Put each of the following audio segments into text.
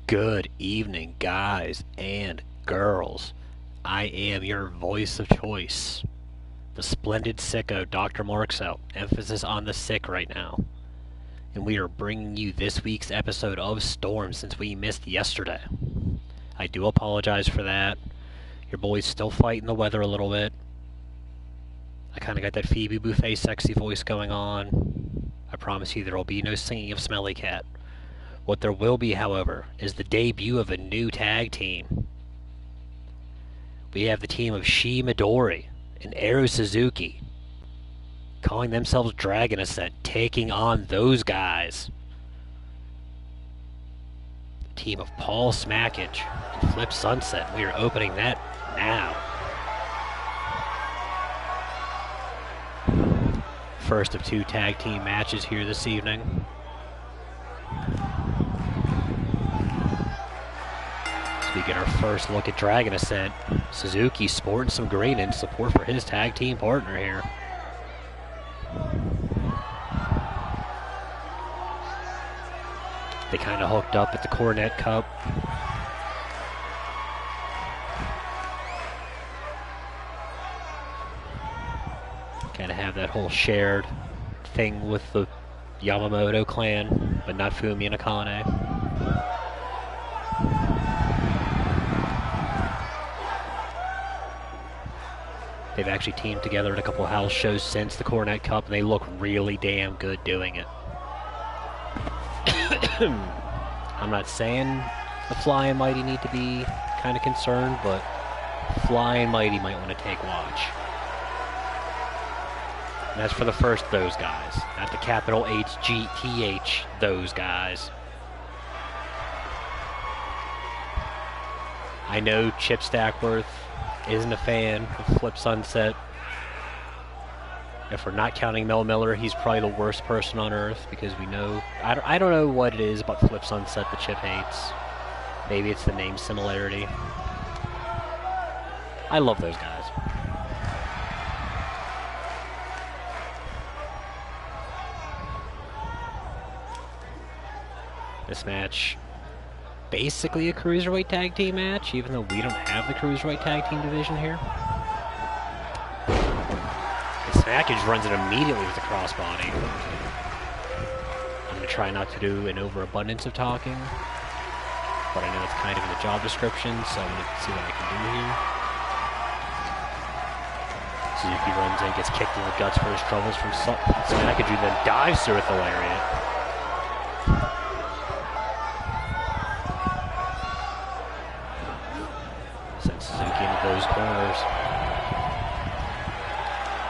Good evening, guys and girls. I am your voice of choice, the splendid sicko, Dr. Marxo. Emphasis on the sick right now. And we are bringing you this week's episode of Storm since we missed yesterday. I do apologize for that. Your boy's still fighting the weather a little bit. I kind of got that Phoebe Buffet sexy voice going on. I promise you there will be no singing of Smelly Cat. What there will be, however, is the debut of a new tag team. We have the team of Shi Midori and Eru Suzuki, calling themselves Dragon Ascent, taking on those guys. The team of Paul Smackage and Flip Sunset. We are opening that now. First of two tag team matches here this evening. We get our first look at Dragon Ascent. Suzuki sporting some green in support for his tag team partner here. They kind of hooked up at the Cornet Cup. Kind of have that whole shared thing with the Yamamoto clan, but not Fumi and Akane. They've actually teamed together at a couple of house shows since the Cornet Cup, and they look really damn good doing it. I'm not saying the Fly and Mighty need to be kind of concerned, but Fly and Mighty might want to take watch. And that's for the first those guys, not the capital H-G-T-H, those guys. I know Chip Stackworth isn't a fan of Flip Sunset. If we're not counting Mel Miller, he's probably the worst person on earth, because we know... I don't know what it is about Flip Sunset that Chip hates. Maybe it's the name similarity. I love those guys. This match, basically a Cruiserweight tag team match, even though we don't have the Cruiserweight tag team division here. And Smackage runs it immediately with the crossbody. I'm going to try not to do an overabundance of talking, but I know it's kind of in the job description, so I'm going to see what I can do here. Suzuki runs in, gets kicked in the guts for his troubles from Smackage, who then dives through with the lariat. Those corners.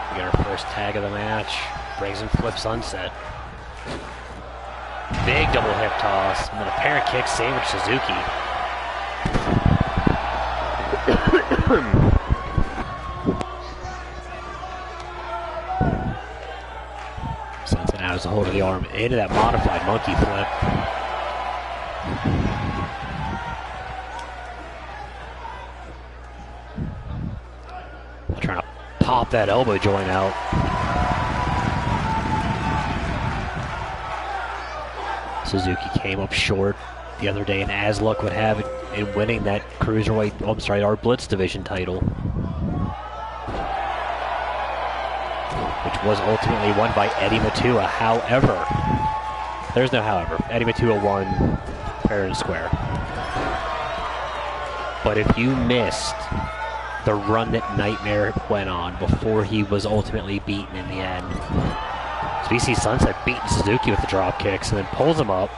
We get our first tag of the match. Brings in Flip Sunset. Big double hip toss. And then a parent kick sandwich Suzuki. Sunset now has a hold of the arm into that modified monkey flip. Trying to pop that elbow joint out. Suzuki came up short the other day, and as luck would have it, in winning that Cruiserweight, oh, I'm sorry, our Blitz division title, which was ultimately won by Eddie Matua. However, there's no however. Eddie Matua won fair and square. But if you missed the run that Nightmare went on before he was ultimately beaten in the end. So we see Sunset beating Suzuki with the drop kicks and then pulls him up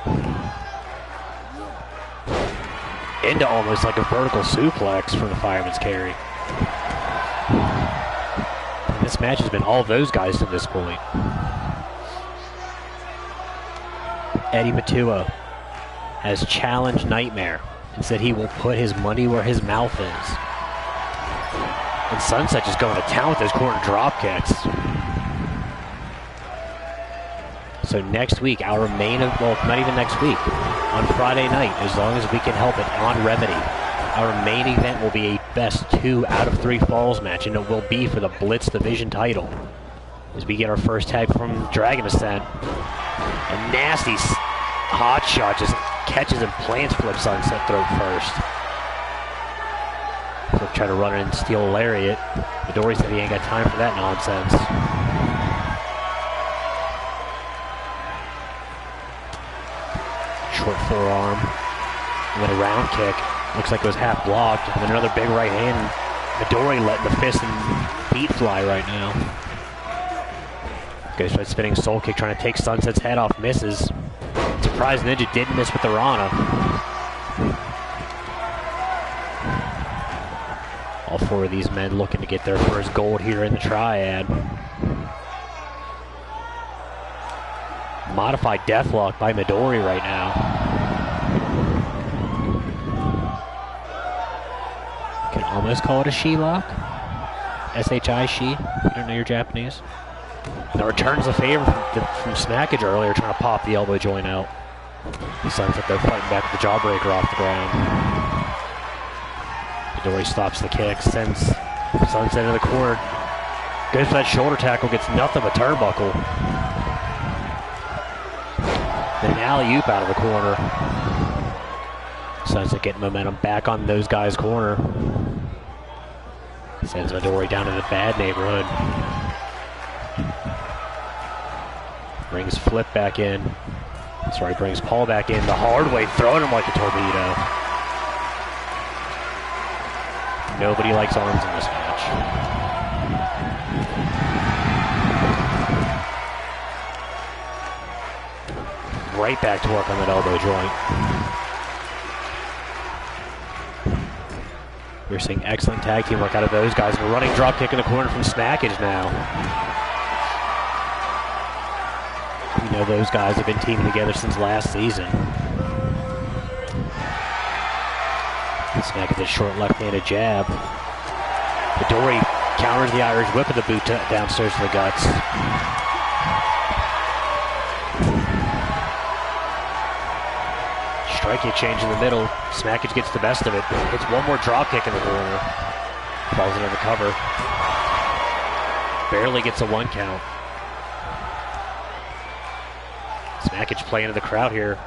into almost like a vertical suplex from the Fireman's Carry. And this match has been all of those guys to this point. Eddie Matua has challenged Nightmare and said he will put his money where his mouth is. And Sunset just going to town with those corner drop kicks. So next week, our main, well, not even next week, on Friday night, as long as we can help it, on Remedy, our main event will be a best 2 out of 3 falls match, and it will be for the Blitz division title. As we get our first tag from Dragon Ascent. A nasty hot shot just catches and plants Flip Sunset throat first. Flip tried to run in and steal a lariat. Midori said he ain't got time for that nonsense. Short forearm. And then a round kick. Looks like it was half blocked. And then another big right hand. Midori letting the fist and feet fly right now. Goes for a spinning soul kick, trying to take Sunset's head off, misses. Surprise Ninja didn't miss with the Rana. All four of these men looking to get their first gold here in the triad. Modified deathlock by Midori right now. You can almost call it a she-lock. S-H-I, she, if you don't know your Japanese. Now returns the favor from Smackage earlier, trying to pop the elbow joint out. Sunset though fighting back with the jawbreaker off the ground. Midori stops the kick, sends Sunset into the corner. Goes for that shoulder tackle, gets nothing but turnbuckle. Then an alley-oop out of the corner. Sunset getting momentum back on those guys' corner. Sends Midori down to the bad neighborhood. Brings Flip back in. Sorry, brings Paul back in the hard way, throwing him like a torpedo. Nobody likes arms in this match. Right back to work on that elbow joint. We're seeing excellent tag team work out of those guys. A running drop kick in the corner from Smackage now. We know those guys have been teaming together since last season. Smack at the short left-handed jab. Midori counters the Irish whip of the boot downstairs to the guts. Strike exchange in the middle. Smackage gets the best of it. Hits one more drop kick in the corner. Falls into the cover. Barely gets a 1 count. Smackage playing to the crowd here.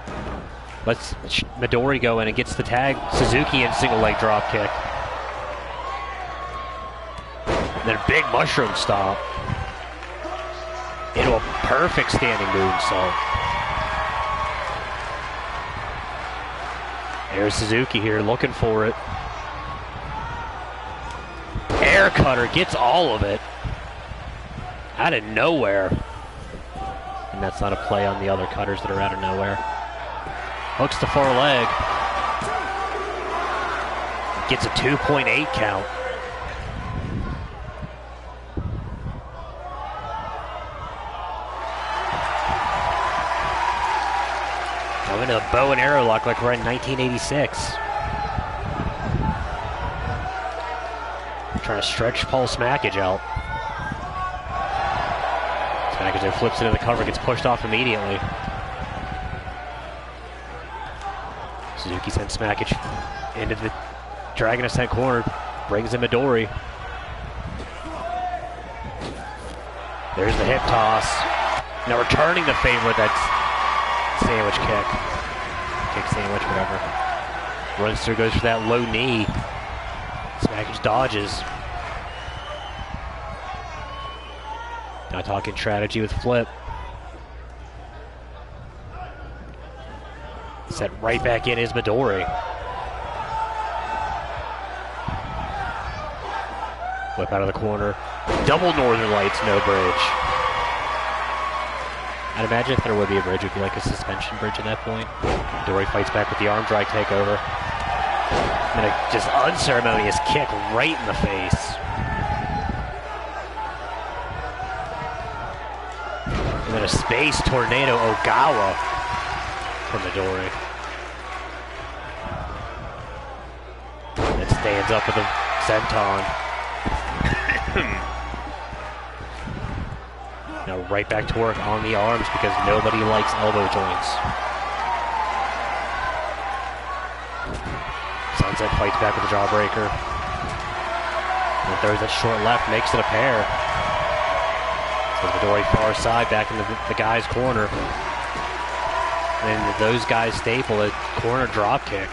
Lets Midori go in and gets the tag. Suzuki in single leg drop kick. And then a big mushroom stomp into a perfect standing moonsault. There's Suzuki here looking for it. Air cutter gets all of it. Out of nowhere. And that's not a play on the other cutters that are out of nowhere. Hooks the far leg. Gets a 2.8 count. Now into a bow and arrow lock like we're in 1986. Trying to stretch Paul Smackage out. Smackage then flips into the cover, gets pushed off immediately. Suzuki sends Smackage into the Dragon Ascent corner, brings in Midori. There's the hip toss. Now returning the favor with that sandwich kick. Kick sandwich, whatever. Runs through, goes for that low knee. Smackage dodges. Now talking strategy with Flip. Set right back in is Midori. Whip out of the corner. Double Northern Lights, no bridge. I'd imagine if there would be a bridge, it would be like a suspension bridge at that point. Midori fights back with the arm drag takeover. And then a just unceremonious kick right in the face. And then a space tornado Ogawa from Midori. That stands up with a senton. Now right back to work on the arms because nobody likes elbow joints. Sunset fights back with the jawbreaker. And throws that short left, makes it a pair. So Midori far side back in the guy's corner. And those guys staple a corner drop kick.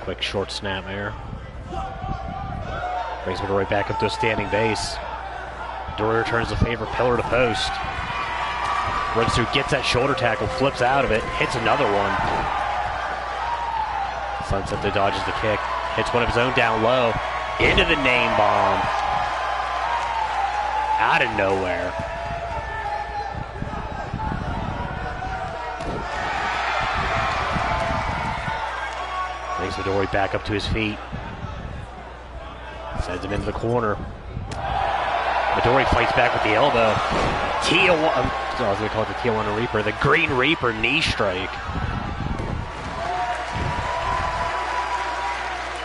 Quick short snap there. Brings Midori back up to a standing base. Midori returns the favor, pillar to post. Runs through, gets that shoulder tackle, flips out of it, hits another one. Sunset though dodges the kick. Hits one of his own down low. Into the name bomb. Out of nowhere. Brings Midori back up to his feet. Sends him into the corner. Midori fights back with the elbow. I was going to call it the Tijuana Reaper. The Green Reaper knee strike.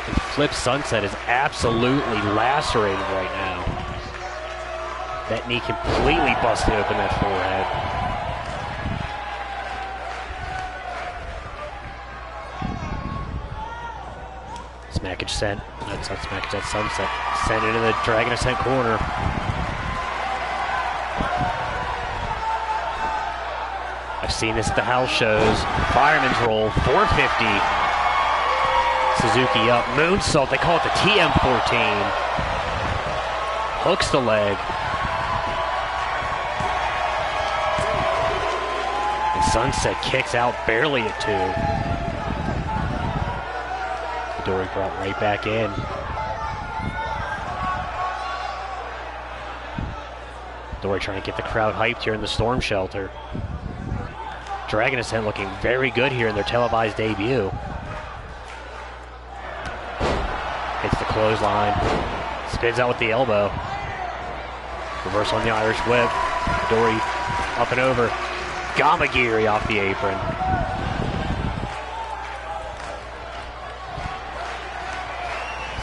And Flip Sunset is absolutely lacerated right now. That knee completely busted open that forehead. Smackage sent. That's not Smackage, that's Sunset. Sent into the Dragon Ascent corner. I've seen this at the house shows. Fireman's roll, 450. Suzuki up, moonsault, they call it the TM14. Hooks the leg. And Sunset kicks out barely at 2. Midori brought right back in. Midori trying to get the crowd hyped here in the Storm Shelter. Dragon Ascent looking very good here in their televised debut. Hits the clothesline. Spins out with the elbow. Reverse on the Irish whip. Midori up and over. Gamagiri off the apron.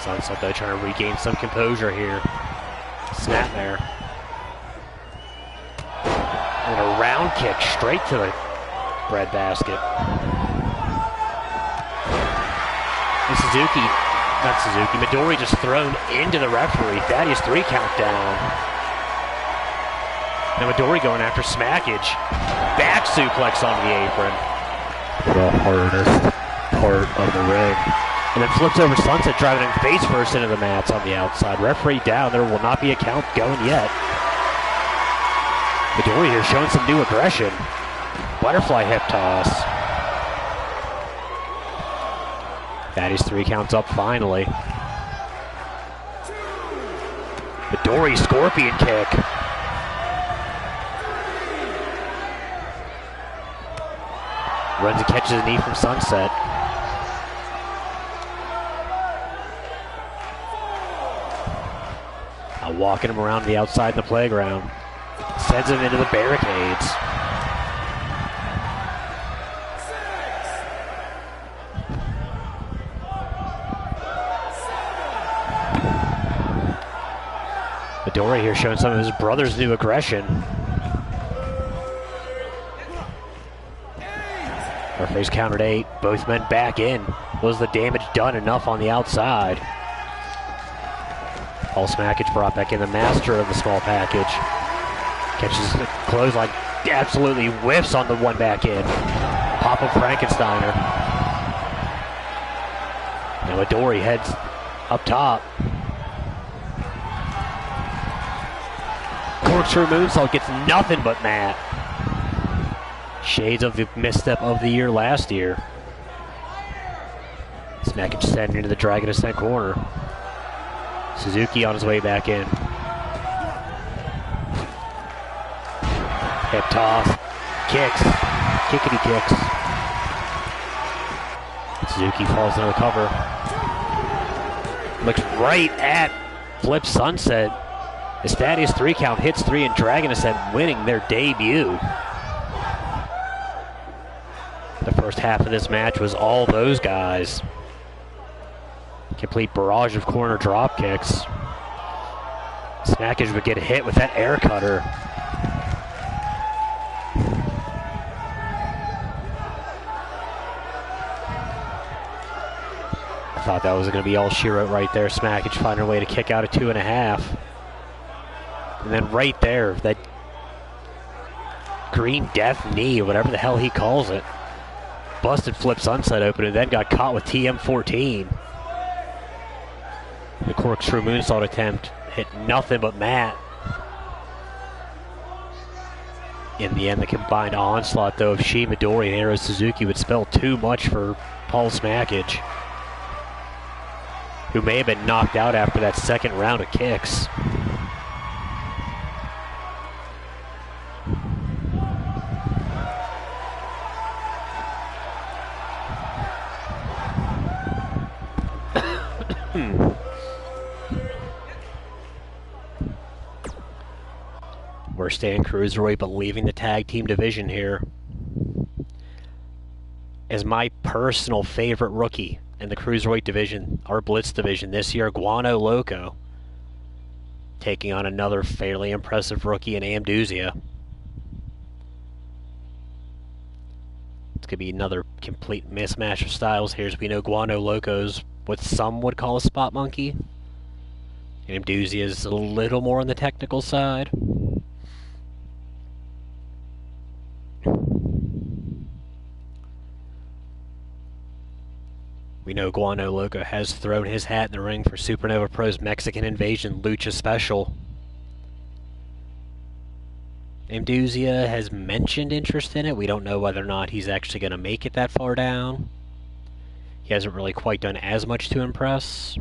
Sunset though trying to regain some composure here. Snap there. And a round kick straight to the bread basket. And Midori just thrown into the referee. Thaddeus 3 count down. Now Midori going after Smackage. Back suplex onto the apron. The hardest part of the ring. And then flips over Sunset, driving him face first into the mats on the outside. Referee down. There will not be a count going yet. Midori here showing some new aggression. Butterfly hip toss. Thaddeus 3 counts up finally. Midori scorpion kick. Runs and catches a knee from Sunset. Now walking him around the outside in the playground. Sends him into the barricades. Midori here showing some of his brother's new aggression. Referee's countered 8. Both men back in. Was the damage done enough on the outside? Paul Smackage brought back in, the master of the small package. Catches the clothesline, absolutely whiffs on the one back in. Pop-up Frankensteiner. Now Midori heads up top. Corkscrew moonsault gets nothing but mat. Shades of the misstep of the year last year. Smackage sent into the Dragon Ascent corner. Suzuki on his way back in. Hip toss. Kicks. Kickity kicks. Suzuki falls into the cover. Looks right at Flip Sunset. As Thaddeus 3 count hits 3 and Dragon Ascent winning their debut. The first half of this match was all those guys. Complete barrage of corner drop kicks. Smackage would get hit with that air cutter. I thought that was going to be all she wrote right there. Smackage finding a way to kick out a 2.5. And then right there, that Green Death knee, whatever the hell he calls it. Busted flip sunset open and then got caught with TM14. The corkscrew moonsault attempt hit nothing but mat. In the end, the combined onslaught, though, of Shi Midori and Eero Suzuki would spell too much for Paul Smackage, who may have been knocked out after that second round of kicks. We're staying cruiserweight, but leaving the tag team division here. As my personal favorite rookie in the cruiserweight division, our Blitz division this year, Guano Loco, taking on another fairly impressive rookie in Amduzia. It's going to be another complete mismatch of styles here, as we know Guano Loco's what some would call a spot monkey. And Amduzia is a little more on the technical side. We know Guano Loco has thrown his hat in the ring for Supernova Pro's Mexican Invasion Lucha Special. Amduzia has mentioned interest in it. We don't know whether or not he's actually going to make it that far down. He hasn't really quite done as much to impress.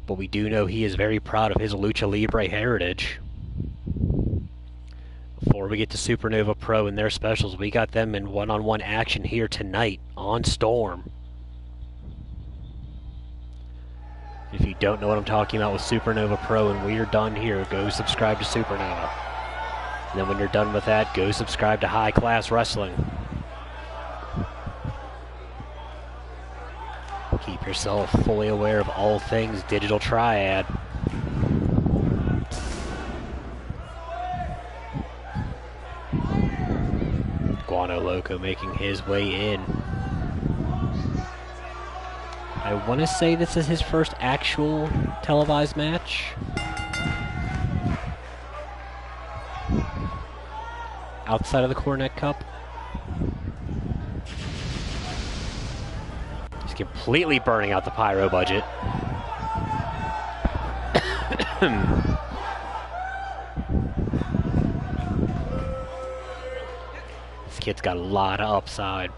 But we do know he is very proud of his Lucha Libre heritage. Before we get to Supernova Pro and their specials, we got them in one-on-one action here tonight on Storm. If you don't know what I'm talking about with Supernova Pro and we're done here, go subscribe to Supernova. And then when you're done with that, go subscribe to High Class Wrestling. Keep yourself fully aware of all things Digital Triad. Guano Loco making his way in. I want to say this is his first actual televised match. Outside of the Cornet Cup. He's completely burning out the pyro budget. This kid's got a lot of upside.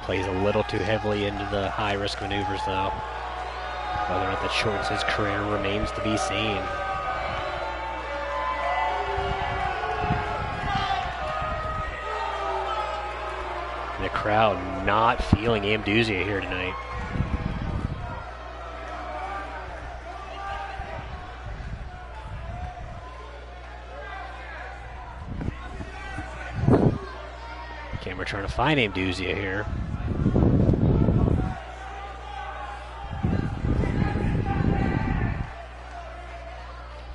Plays a little too heavily into the high-risk maneuvers, though. Whether or not that shortens his career remains to be seen. The crowd not feeling Amduzia here tonight. Okay, we're trying to find Amduzia here.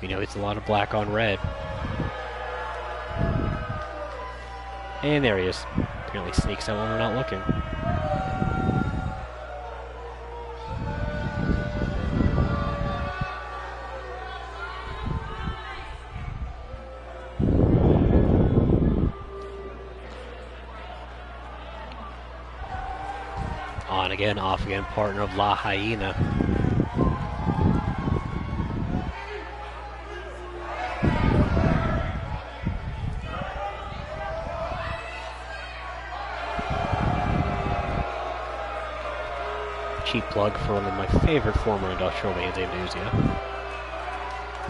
You know, it's a lot of black on red. And there he is. Apparently sneaks out when we're not looking. On again, off again, partner of La Hyena. Cheap plug for one of my favorite former industrial bands, Amduzia,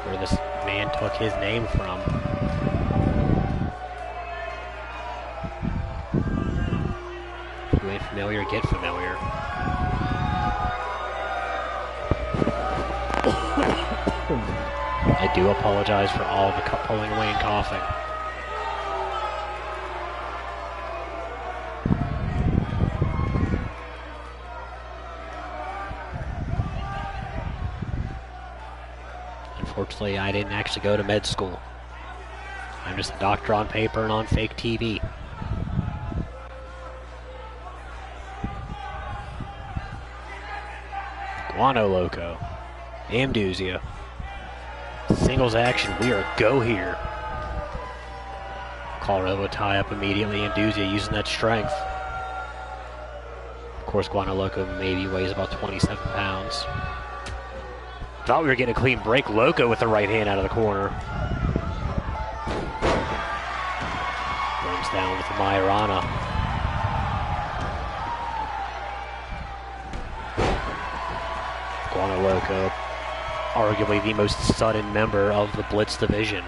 where this man took his name from. If you ain't familiar, get familiar. I do apologize for all the pulling away and coughing. Unfortunately, I didn't actually go to med school. I'm just a doctor on paper and on fake TV. Guano Loco. Amduzia. Singles action, we are go here. Colorado tie up immediately, and Duzia using that strength. Of course, Guano Loco maybe weighs about 27 pounds. Thought we were getting a clean break. Loco with the right hand out of the corner. Brings down with the Majorana. Guano Loco, arguably the most sudden member of the Blitz division.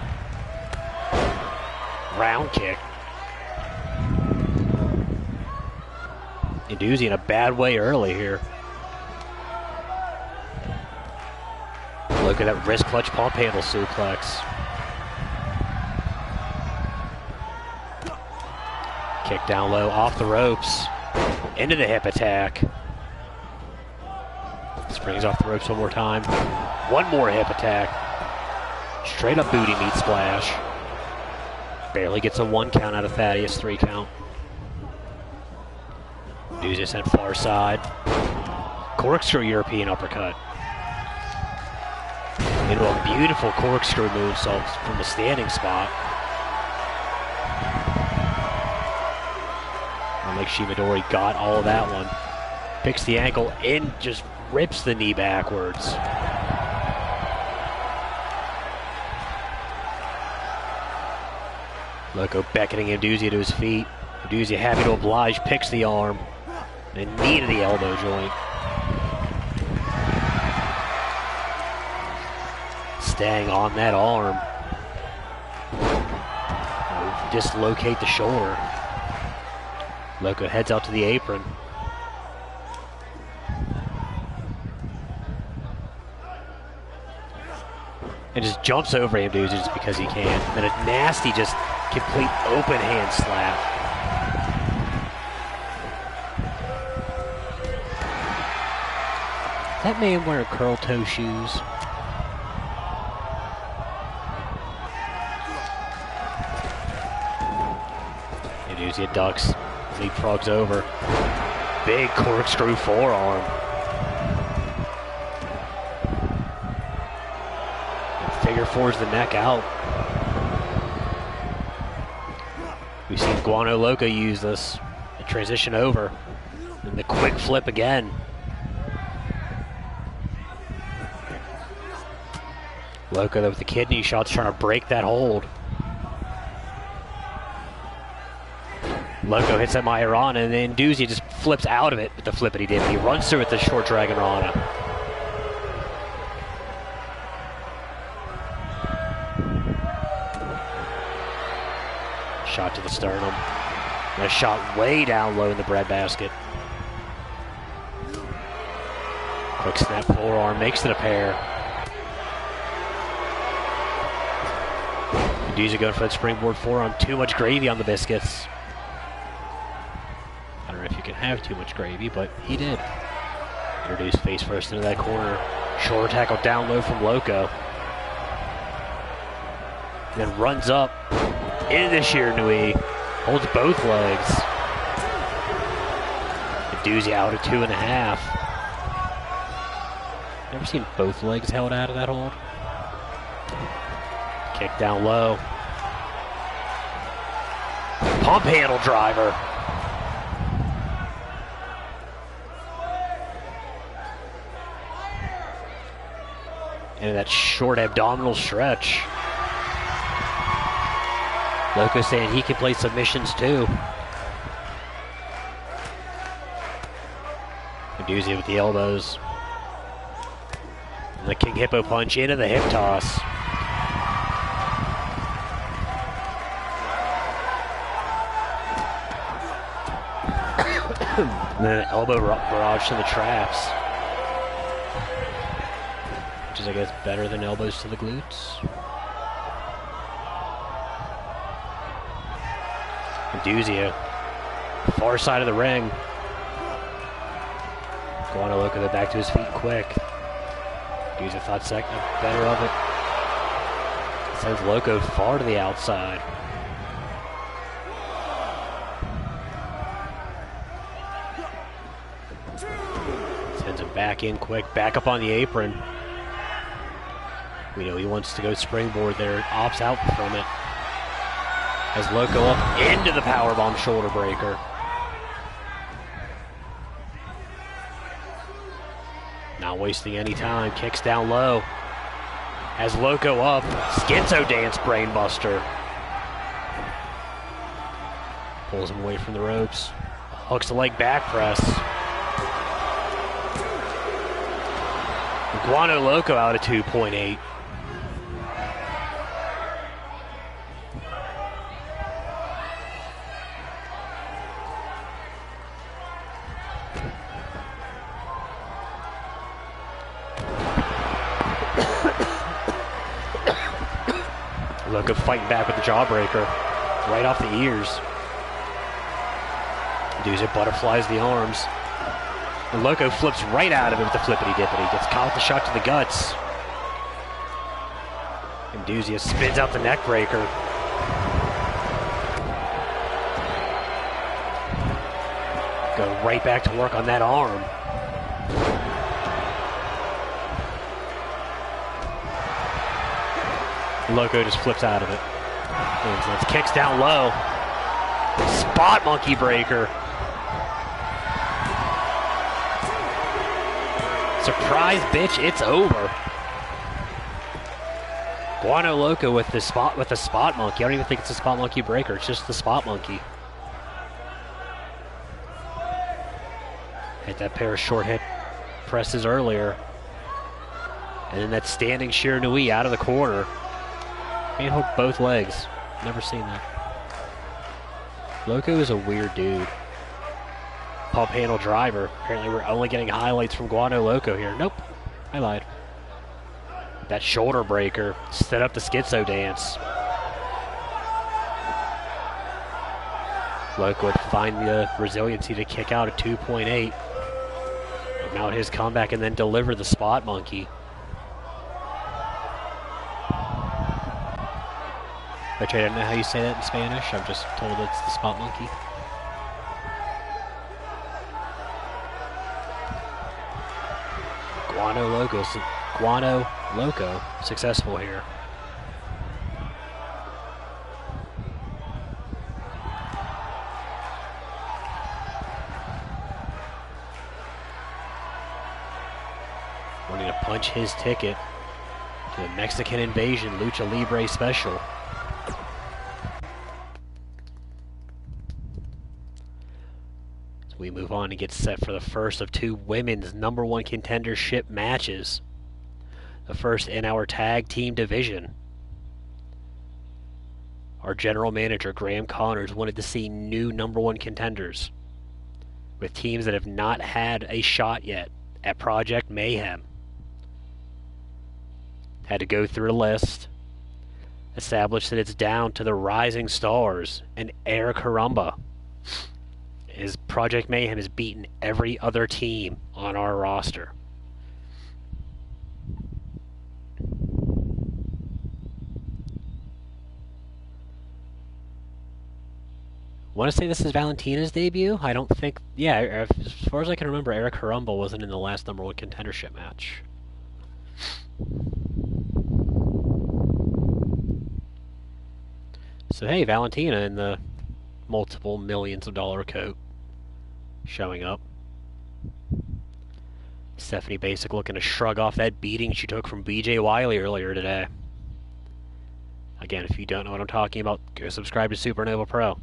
Round kick. Duzia in a bad way early here. Look at that wrist clutch pump handle suplex. Kick down low, off the ropes, into the hip attack. Springs off the ropes one more time. One more hip attack. Straight up booty meat splash. Barely gets a 1 count out of Thaddeus, 3 count. Duzia sent far side. Corkscrew European uppercut. Into a beautiful corkscrew moonsault from the standing spot. And like Shimadori got all of that one. Picks the ankle and just rips the knee backwards. Loco beckoning Duzia to his feet. Duzia happy to oblige, picks the arm. And knee to the elbow joint. Staying on that arm. Dislocate the shoulder. Loco heads out to the apron. And just jumps over him, dude, just because he can. And then a nasty, just complete open hand slap. That man wearing curl toe shoes. And Duzia ducks, leapfrogs over. Big corkscrew forearm. Figure fours the neck out. We've seen Guano Loco use this. The transition over. And the quick flip again. Loco with the kidney shots trying to break that hold. Loco hits that Majorana, and then Duzia just flips out of it with the flippity dip. He runs through with the short dragon Rana. Shot to the sternum. And a shot way down low in the breadbasket. Quick snap forearm, makes it a pair. Duzia going for that springboard forearm. Too much gravy on the biscuits. I don't know if you can have too much gravy, but he did. Introduce face first into that corner. Shoulder tackle down low from Loco. Then runs up into the Shiranui. Holds both legs. And Duzia out at 2.5. Never seen both legs held out of that hold. Kick down low. Pump handle driver. And that short abdominal stretch. Loco saying he can play submissions too. And Duzia with the elbows. And the King Hippo punch into the hip toss. And then an elbow barrage to the traps. Which is, I guess, better than elbows to the glutes. And Duzia, far side of the ring. Guano Loco back to his feet quick. Duzia thought second, better of it. Sends Loco far to the outside. Sends him back in quick, back up on the apron. We know he wants to go springboard there, opts out from it. As Loco up into the powerbomb shoulder breaker. Not wasting any time, kicks down low. As Loco up, Schizo Dance brainbuster. Pulls him away from the ropes. Hooks the leg back press. Guano Loco out of 2.8. Loco fighting back with the jawbreaker. Right off the ears. Doozy butterflies the arms. And Loco flips right out of it with the flippity-dippity. Gets caught with the shot to the guts. And Doozy spins out the neck breaker. Go right back to work on that arm. Loco just flips out of it. And kicks down low. Spot monkey breaker. Surprise, bitch, it's over. Guano Loco with the spot monkey. I don't even think it's a spot monkey breaker, it's just the spot monkey. Hit that pair of short hip presses earlier. And then that standing Shiranui out of the corner. Can't hook both legs. Never seen that. Loco is a weird dude. Pump handle driver. Apparently we're only getting highlights from Guano Loco here. Nope, I lied. That shoulder breaker set up the Schizo Dance. Loco would find the resiliency to kick out at 2.8. Mount his comeback and then deliver the spot monkey. Which I don't know how you say that in Spanish. I'm just told it's the spot monkey. Guano Loco successful here. Wanting to punch his ticket to the Mexican Invasion Lucha Libre special. We move on and get set for the first of two women's #1 contendership matches. The first in our tag team division. Our general manager, Graham Connors, wanted to see new #1 contenders with teams that have not had a shot yet at Project Mayhem. Had to go through a list, establish that it's down to the Rising Stars and Eric Harumba. His Project Mayhem has beaten every other team on our roster. I want to say this is Valentina's debut. I don't think... Yeah, as far as I can remember, Eric Harumba wasn't in the last #1 contendership match. So hey, Valentina in the multiple millions of dollar coat showing up. Stephanie Basic looking to shrug off that beating she took from BJ Wiley earlier today. Again, if you don't know what I'm talking about, go subscribe to Supernova Pro.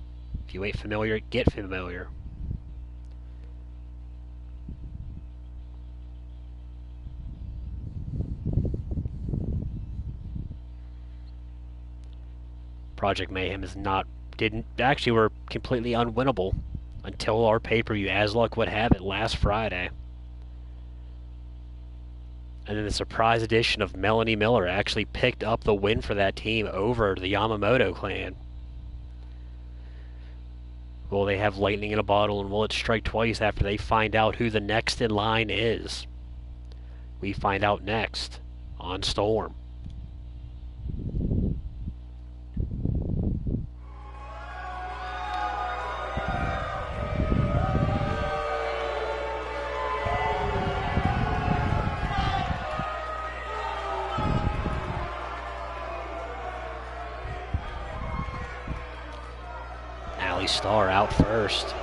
If you ain't familiar, get familiar. Project Mayhem is actually were completely unwinnable until our pay-per-view, as luck would have it, last Friday. And then the surprise addition of Melanie Miller actually picked up the win for that team over the Yamamoto clan. Will they have lightning in a bottle, and will it strike twice after they find out who the next in line is? We find out next on Storm. Allie Starr out first.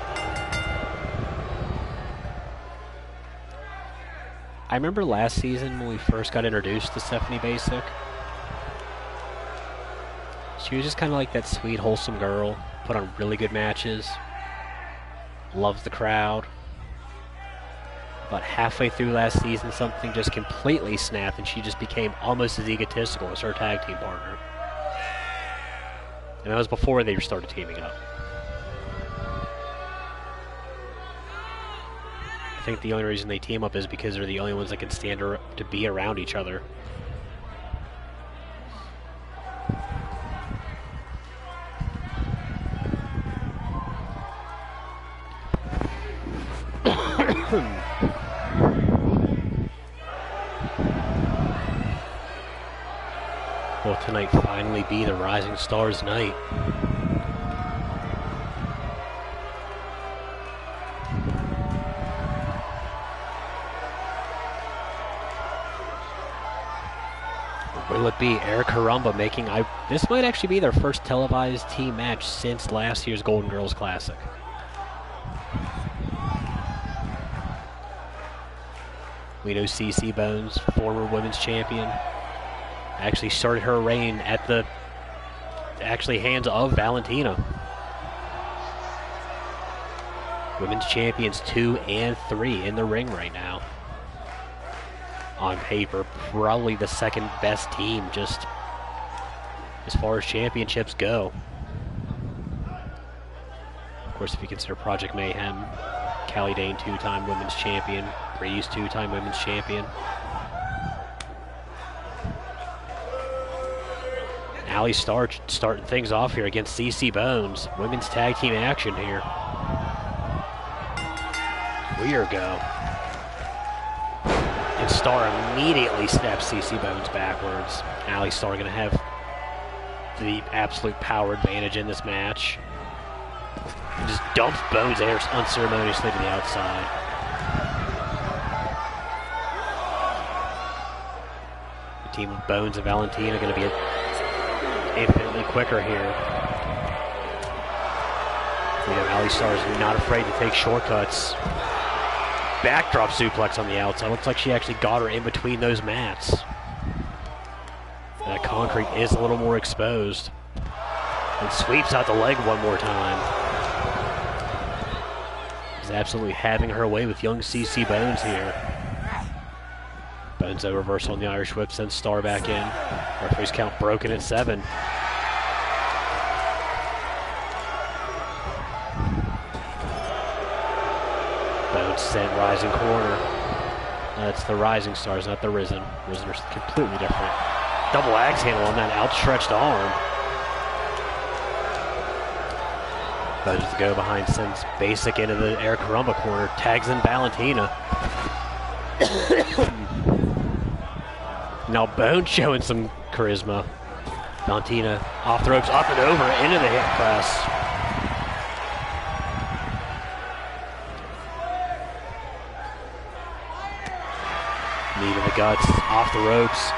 I remember last season when we first got introduced to Stephanie Basic. She was just kind of like that sweet, wholesome girl. Put on really good matches. Loves the crowd. About halfway through last season, something just completely snapped, and she just became almost as egotistical as her tag team partner. And that was before they started teaming up. I think the only reason they team up is because they're the only ones that can stand to be around each other. Will tonight finally be the Rising Stars night? Will it be Eric Carumba making... this might actually be their first televised team match since last year's Golden Girls Classic. We know CC Bones, former women's champion, actually started her reign at the hands of Valentina. Women's champions 2 and 3 in the ring right now. On paper, probably the second best team just as far as championships go. Of course, if you consider Project Mayhem, Callie Dane 2-time women's champion, Breeze 2-time women's champion. Allie Starr starting things off here against CC Bones. Women's tag team action here. Weird go. And Starr immediately snaps CC Bones backwards. Allie Starr going to have the absolute power advantage in this match. And just dumps Bones unceremoniously to the outside. The team of Bones and Valentina going to be infinitely quicker here. You know, Allie Starr is not afraid to take shortcuts. Backdrop suplex on the outside. Looks like she actually got her in between those mats. That concrete is a little more exposed. And sweeps out the leg one more time. She's absolutely having her way with young CC Bones here. Bones a reversal on the Irish whip, sends Starr back in. Referee's count broken at 7. Bones sent rising corner. That's the Rising Stars, not the Risen. Risen are completely different. Double axe handle on that outstretched arm. Bones to go behind, sends Basic into the Eric Carumba corner, tags in Valentina. Now Bones showing some charisma. Valentina off the ropes, up and over, into the hip press. Knee to the guts, off the ropes.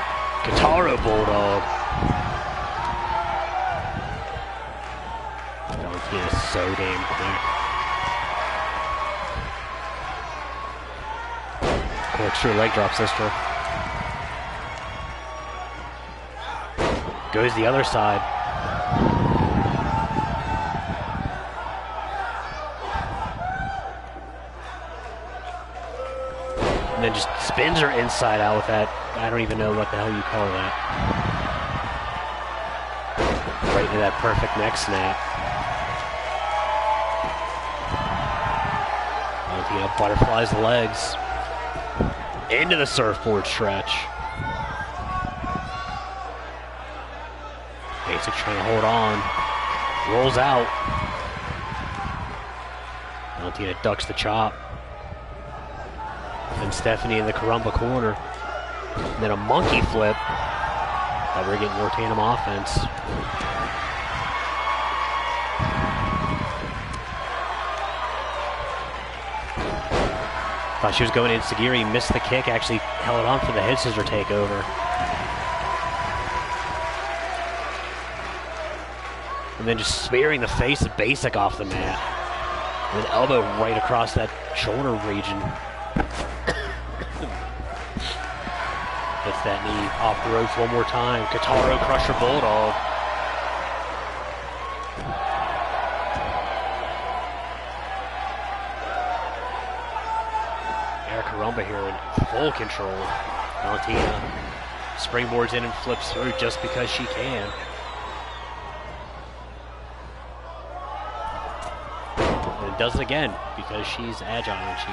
Kataro Bulldog. Valentina's so damn quick. Corkscrew leg drop, sister. Goes the other side. And then just spins her inside out with that. I don't even know what the hell you call that. Right into that perfect neck snap. Valentina butterflies the legs. Into the surfboard stretch. Basic trying to hold on. Rolls out. Valentina ducks the chop. And Stephanie in the Carumba corner. And then a monkey flip. Thought we were getting more tandem offense. Thought she was going in Sagiri, missed the kick, actually held on for the head scissor takeover. And then just smearing the face of Basic off the mat. With his elbow right across that shoulder region. Gets that knee off the ropes one more time. Kataro Crusher Bulldog. Rumba here in full control. Valentina springboards in and flips through just because she can. And does it again because she's agile and she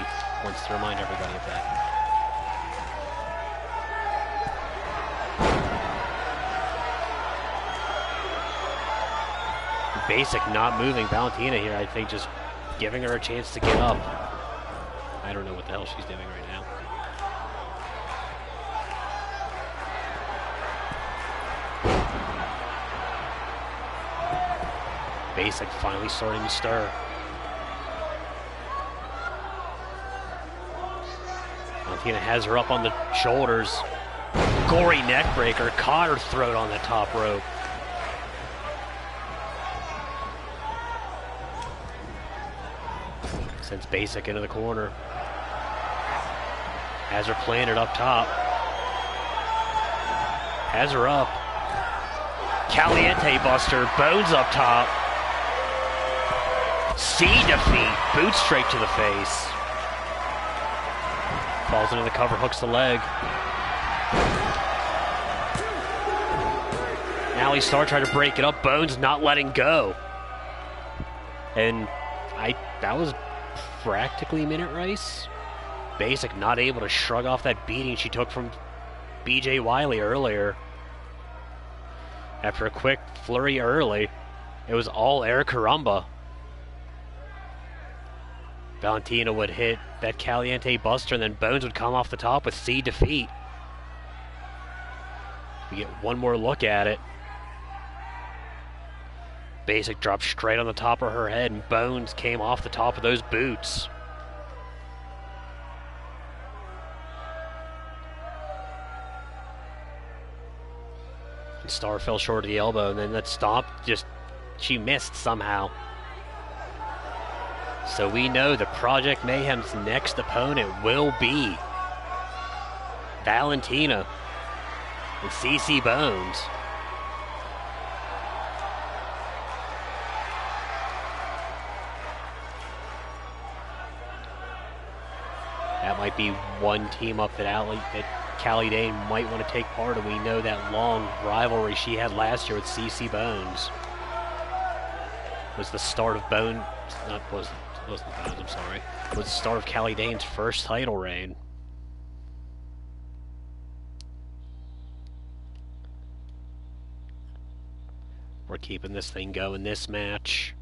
wants to remind everybody of that. Basic not moving. Valentina here, I think, just giving her a chance to get up. I don't know what the hell she's doing right now. Basic finally starting to stir. Valentina has her up on the shoulders. Gory neck breaker, caught her throat on the top rope. Sends Basic into the corner. Has her planted up top. Has her up. Caliente Buster, Bones up top. C defeat, boot straight to the face. Falls into the cover, hooks the leg. Allie Star tried to break it up, Bones not letting go. And that was practically Minute Rice. Basic not able to shrug off that beating she took from BJ Wiley earlier. After a quick flurry early, it was all air Karumba. Valentina would hit that Caliente Buster and then Bones would come off the top with C defeat. We get one more look at it. Basic dropped straight on the top of her head and Bones came off the top of those boots. Star fell short of the elbow, and then that stomp she missed somehow. So we know the Project Mayhem's next opponent will be Valentina and CC Bones. That might be one team up that Callie Dane might want to take part in. We know that long rivalry she had last year with CC Bones was the start of wasn't Bones, I'm sorry. Was the start of Callie Dane's first title reign. We're keeping this thing going this match.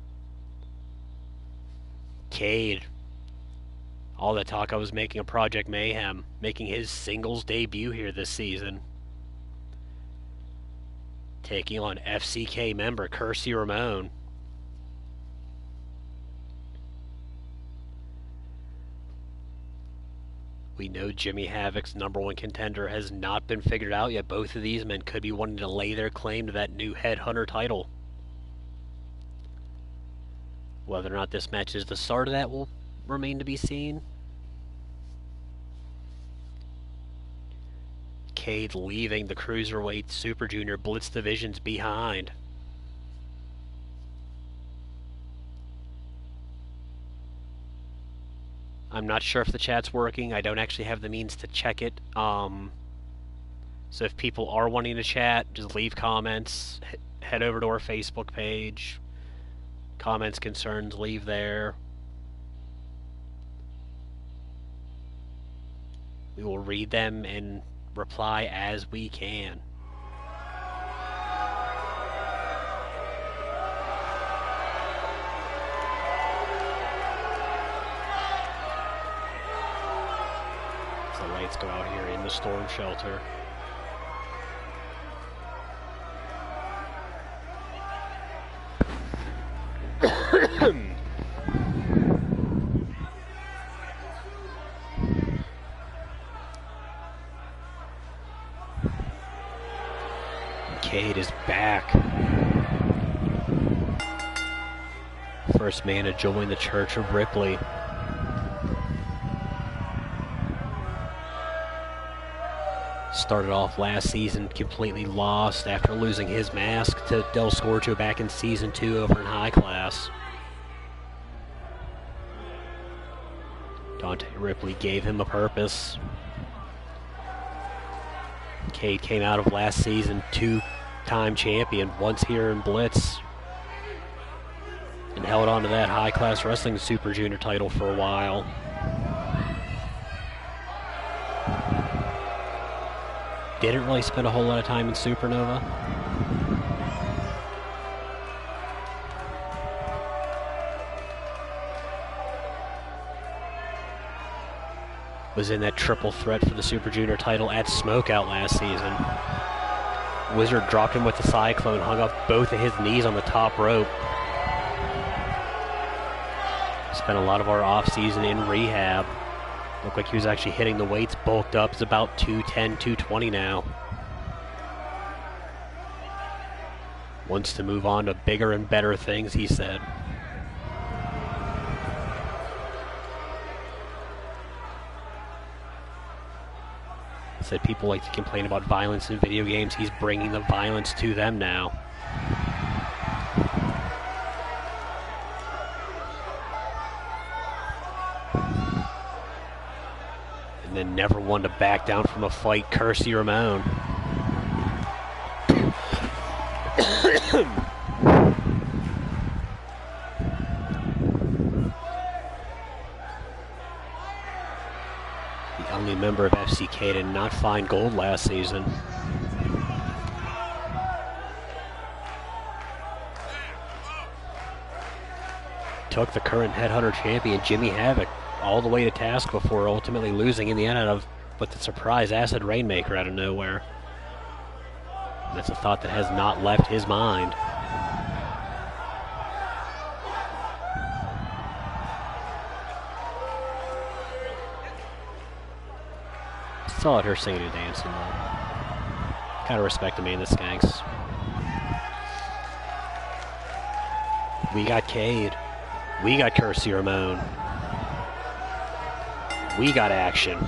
Cade. All that talk I was making of Project Mayhem, making his singles debut here this season. Taking on FCK member Kersey Ramon. We know Jimmy Havoc's #1 contender has not been figured out yet. Both of these men could be wanting to lay their claim to that new Headhunter title. Whether or not this match is the start of that will remain to be seen. Cade leaving the Cruiserweight Super Junior Blitz divisions behind. I'm not sure if the chat's working. I don't actually have the means to check it. So if people are wanting to chat, just leave comments. Head over to our Facebook page. Comments, concerns, leave there. We will read them and reply as we can. So the lights go out here in the storm shelter. Cade is back. first man to join the Church of Ripley. Started off last season completely lost after losing his mask to Del Scorcho back in Season 2 over in High Class. Dante Ripley gave him a purpose. Cade came out of last season two-time champion, once here in Blitz, and held on to that High Class Wrestling Super Junior title for a while. Didn't really spend a whole lot of time in Supernova. Was in that triple threat for the Super Junior title at Smokeout last season. Wizard dropped him with the Cyclone, hung up both of his knees on the top rope. Spent a lot of our off-season in rehab. Looked like he was actually hitting the weights, bulked up. He's about 210, 220 now. Wants to move on to bigger and better things, he said. Said people like to complain about violence in video games. He's bringing the violence to them now. And then never one to back down from a fight, Kersey Ramon. The only member of FCK to not find gold last season. Took the current Headhunter champion, Jimmy Havoc, all the way to task before ultimately losing in the end out of, with the surprise Acid Rainmaker out of nowhere. And that's a thought that has not left his mind. Still out here singing and dancing though. Gotta respect the man, the Skanks. We got Cade. We got Kersey Ramon. We got action.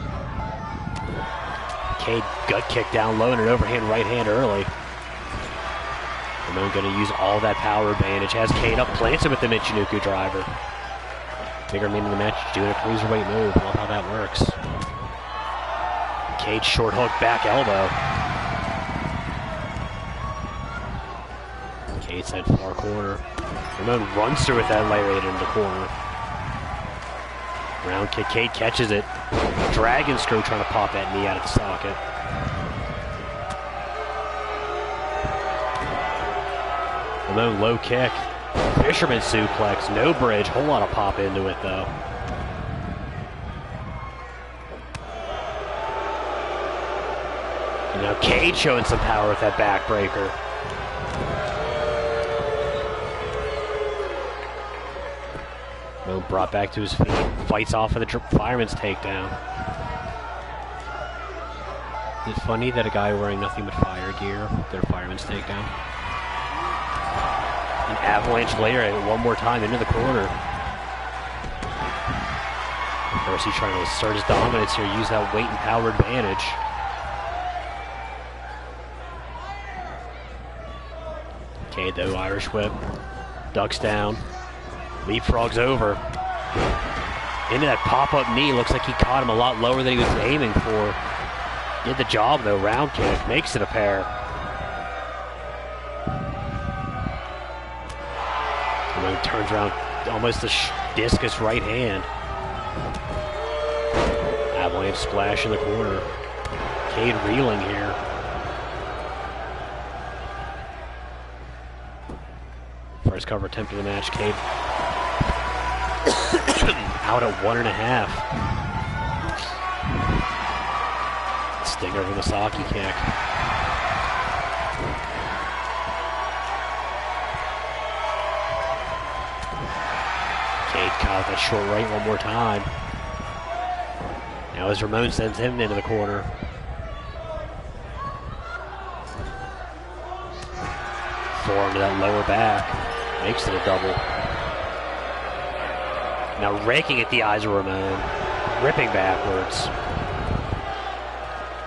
Cade gut kick down low and an overhand right hand early. Ramon gonna use all that power advantage. Has Cade up, plants him with the Michinoku driver. Bigger man in the match, doing a cruiserweight move. Love how that works. Cade short hook, back elbow. Cade sent far corner. Ramon runs through with that lariat into the corner. Round kick, Cade catches it. Dragon screw trying to pop that knee out of the socket. Ramon low kick. Fisherman suplex, no bridge. Whole lot of pop into it though. And now Cade showing some power with that backbreaker. Ramon brought back to his feet, fights off of the fireman's takedown. Is it funny that a guy wearing nothing but fire gear did a fireman's takedown? An avalanche later, one more time into the corner. Percy trying to assert his dominance here, use that weight and power advantage. Cade though, Irish whip, ducks down. Leapfrogs over. Into that pop-up knee. Looks like he caught him a lot lower than he was aiming for. Did the job though. Round kick. Makes it a pair. And then turns around. Almost a discus right hand. Avalanche splash in the corner. Cade reeling here. First cover attempt of the match. Cade out at 1.5. Stinger with a Saki kick. Cade caught that short right one more time. Now as Ramon sends him into the corner. Forearm to that lower back. Makes it a double. Now raking at the eyes of Ramon. Ripping backwards.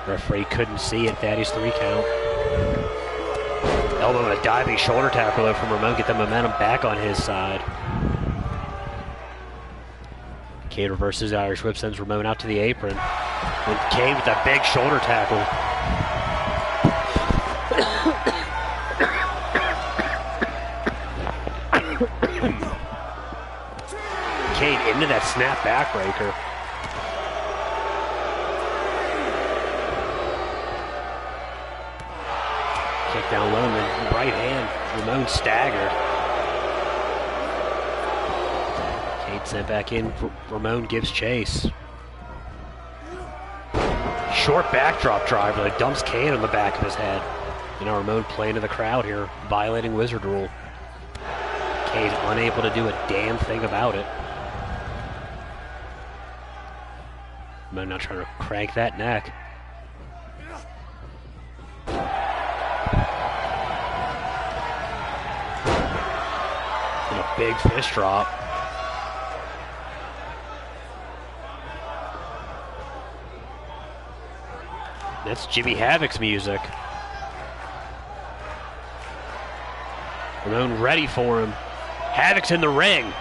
Referee couldn't see it. Thaddeus 3 count. Elbow and a diving shoulder tackle from Ramon. Get the momentum back on his side. Cade reverses Irish whip, sends Ramon out to the apron. And Cade with that big shoulder tackle. Cade into that snap backbreaker. Kick down low, and then right hand. Ramon staggered. Cade sent back in. Ramon gives chase. Short backdrop driver that dumps Cade on the back of his head. You know, Ramon playing to the crowd here, violating Wizard rule. Cade unable to do a damn thing about it. Ramon now trying to crank that neck. And a big fist drop. That's Jimmy Havoc's music. Ramon ready for him. Havoc's in the ring.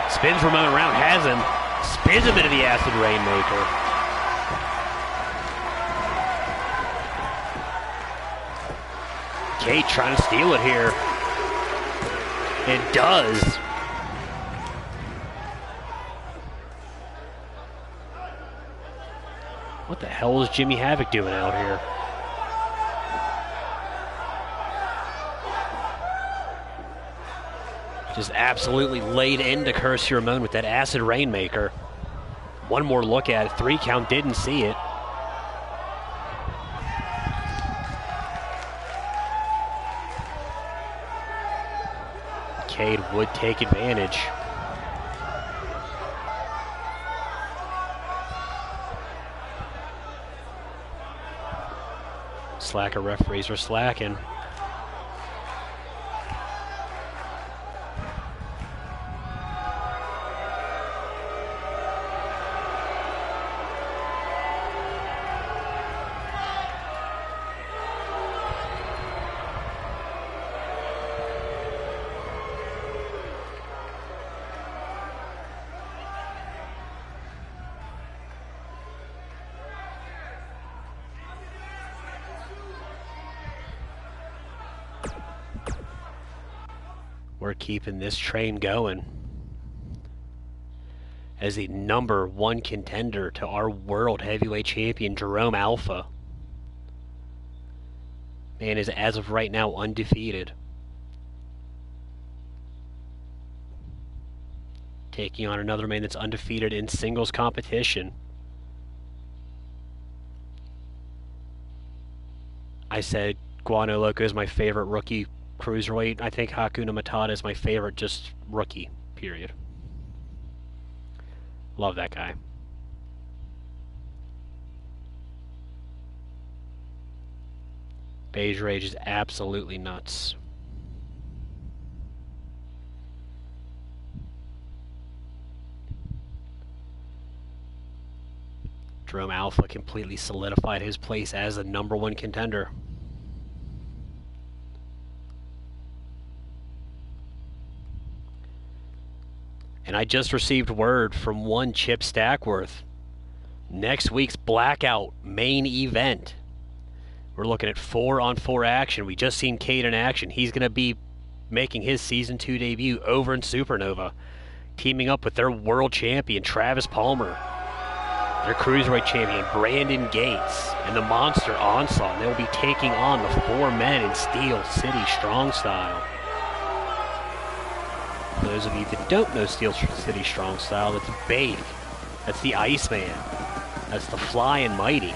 Spins Ramon around, has him. Spins him into the acid rainmaker. Cade trying to steal it here. It does. What the hell is Jimmy Havoc doing out here? Just absolutely laid into Curse Ramon with that acid rainmaker. One more look at it. 3 count, didn't see it. Cade would take advantage. Slacker referees are slacking. We're keeping this train going as the #1 contender to our World Heavyweight Champion, Jerome Alpha. Man is, as of right now, undefeated. Taking on another man that's undefeated in singles competition. I said Guano Loco is my favorite rookie cruiserweight. I think Hakuna Matata is my favorite just rookie, period. Love that guy. Beige Rage is absolutely nuts. Jerome Alpha completely solidified his place as the #1 contender. And I just received word from one Chip Stackworth. Next week's Blackout main event. We're looking at 4-on-4 action. We just seen Cade in action. He's going to be making his Season 2 debut over in Supernova, teaming up with their world champion, Travis Palmer, their cruiserweight champion, Brandon Gates, and the Monster Onslaught. And they'll be taking on the 4 men in Steel City Strong Style. For those of you that don't know Steel City Strong Style, that's Babe. That's the Iceman. That's the Flying Mighty.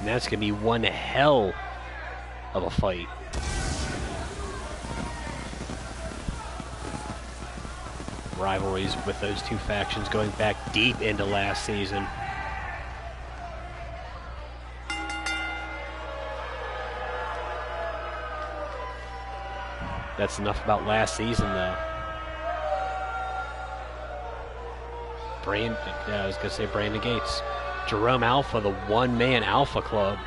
And that's going to be one hell of a fight. Rivalries with those two factions going back deep into last season. That's enough about last season, though. I was gonna say Brandon Gates. Jerome Alpha, the one-man Alpha Club.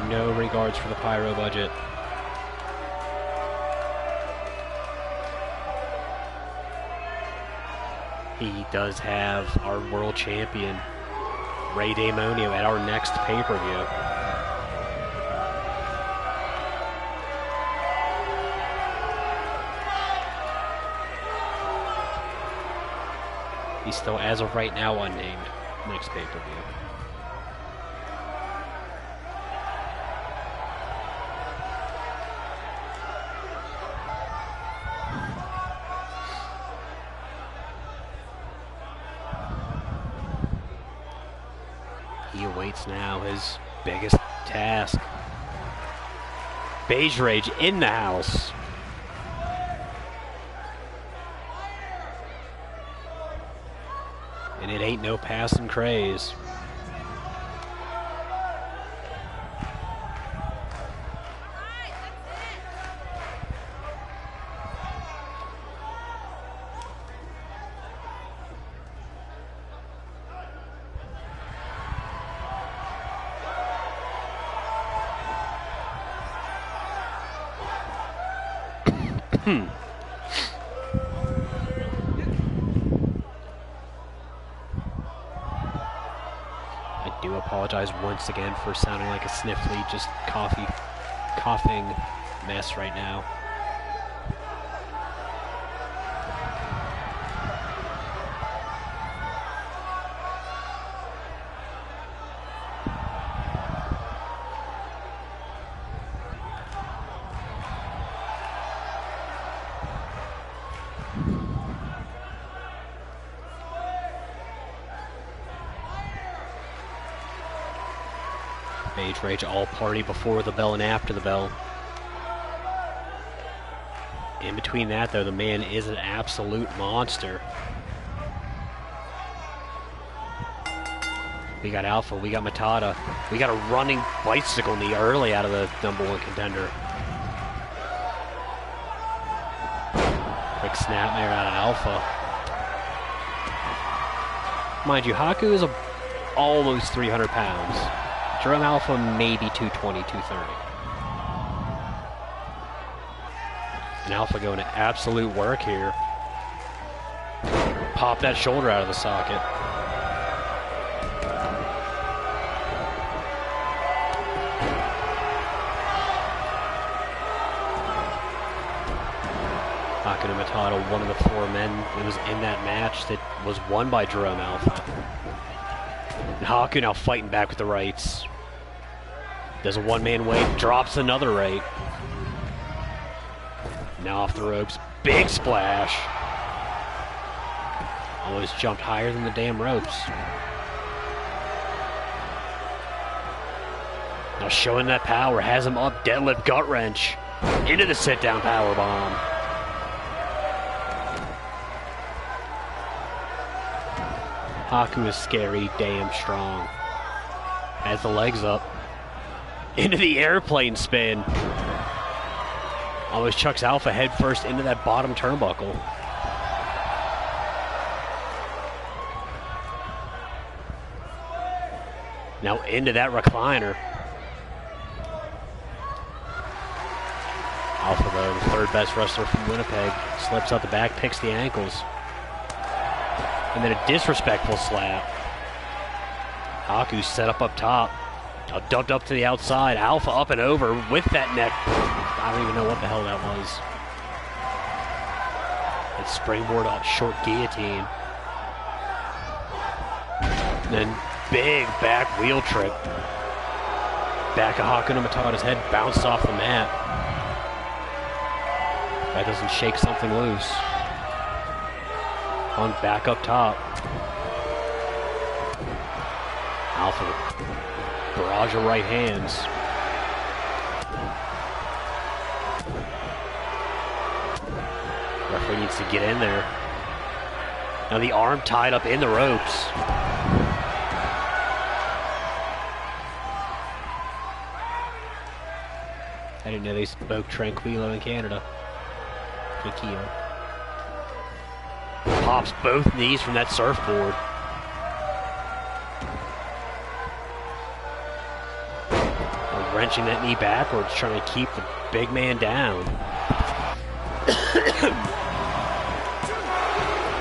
No regards for the pyro budget. He does have our world champion, Ray Damonio, at our next pay-per-view. He's still, as of right now, unnamed. Next pay-per-view. He awaits now his biggest task. Beige Rage in the house. And it ain't no passing craze. I do apologize once again for sounding like a sniffly, just coughing mess right now. Beige Rage all party before the bell and after the bell. In between that, though, the man is an absolute monster. We got Alpha, we got Matata, we got a running bicycle knee early out of the #1 contender. Quick snapmare out of Alpha. Mind you, Haku is almost 300 pounds. Jerome Alpha, maybe 220, 230. And Alpha going to absolute work here. Pop that shoulder out of the socket. Haku Matata, one of the 4 men that was in that match that was won by Jerome Alpha. And Haku now fighting back with the rights. Does a one-man wave, drops another right. Now off the ropes, big splash. Almost jumped higher than the damn ropes. Now showing that power, has him up, deadlift gut wrench. Into the sit-down power bomb. Haku is scary, damn strong. Has the legs up. Into the airplane spin. Almost chucks Alpha head first into that bottom turnbuckle. Now into that recliner. Alpha, though, the 3rd best wrestler from Winnipeg, slips out the back, picks the ankles. And then a disrespectful slap. Haku set up top. Dumped up to the outside. Alpha up and over with that neck. I don't even know what the hell that was. That springboard up, short guillotine. And then big back wheel trip. Back of Haku Matata's head bounced off the mat. That doesn't shake something loose. On back up top. Alpha Barrage of right hands. Referee needs to get in there. Now the arm tied up in the ropes. I didn't know they spoke Tranquilo in Canada. Tranquilo. Pops both knees from that surfboard. Wrenching that knee backwards, trying to keep the big man down.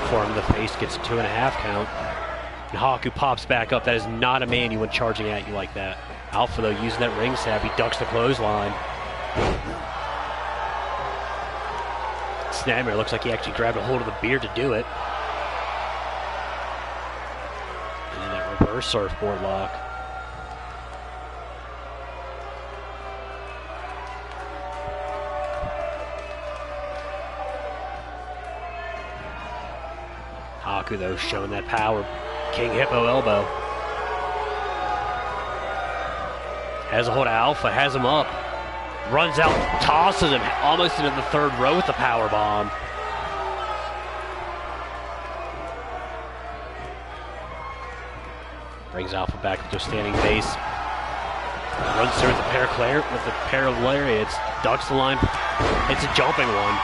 For him, the face gets a 2.5 count. And Haku pops back up. That is not a man you want charging at you like that. Alpha, though, using that ring stab, he ducks the clothesline. Snapmare looks like he actually grabbed a hold of the beard to do it. And then that reverse surfboard lock. Haku, though, showing that power. King Hippo elbow. Has a hold of Alpha, has him up. Runs out, tosses him almost into the third row with the power bomb. Brings Alpha back into a standing base. Runs through with a pair of lariats. Ducks the line. It's a jumping one.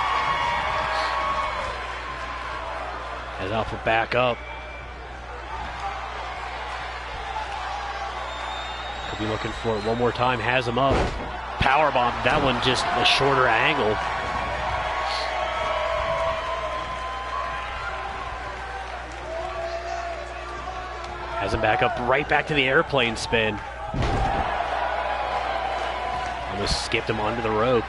Has Alpha back up. Could be looking for it one more time. Has him up. Powerbomb. That one just a shorter angle. Has him back up, right back to the airplane spin. Almost skipped him onto the rope.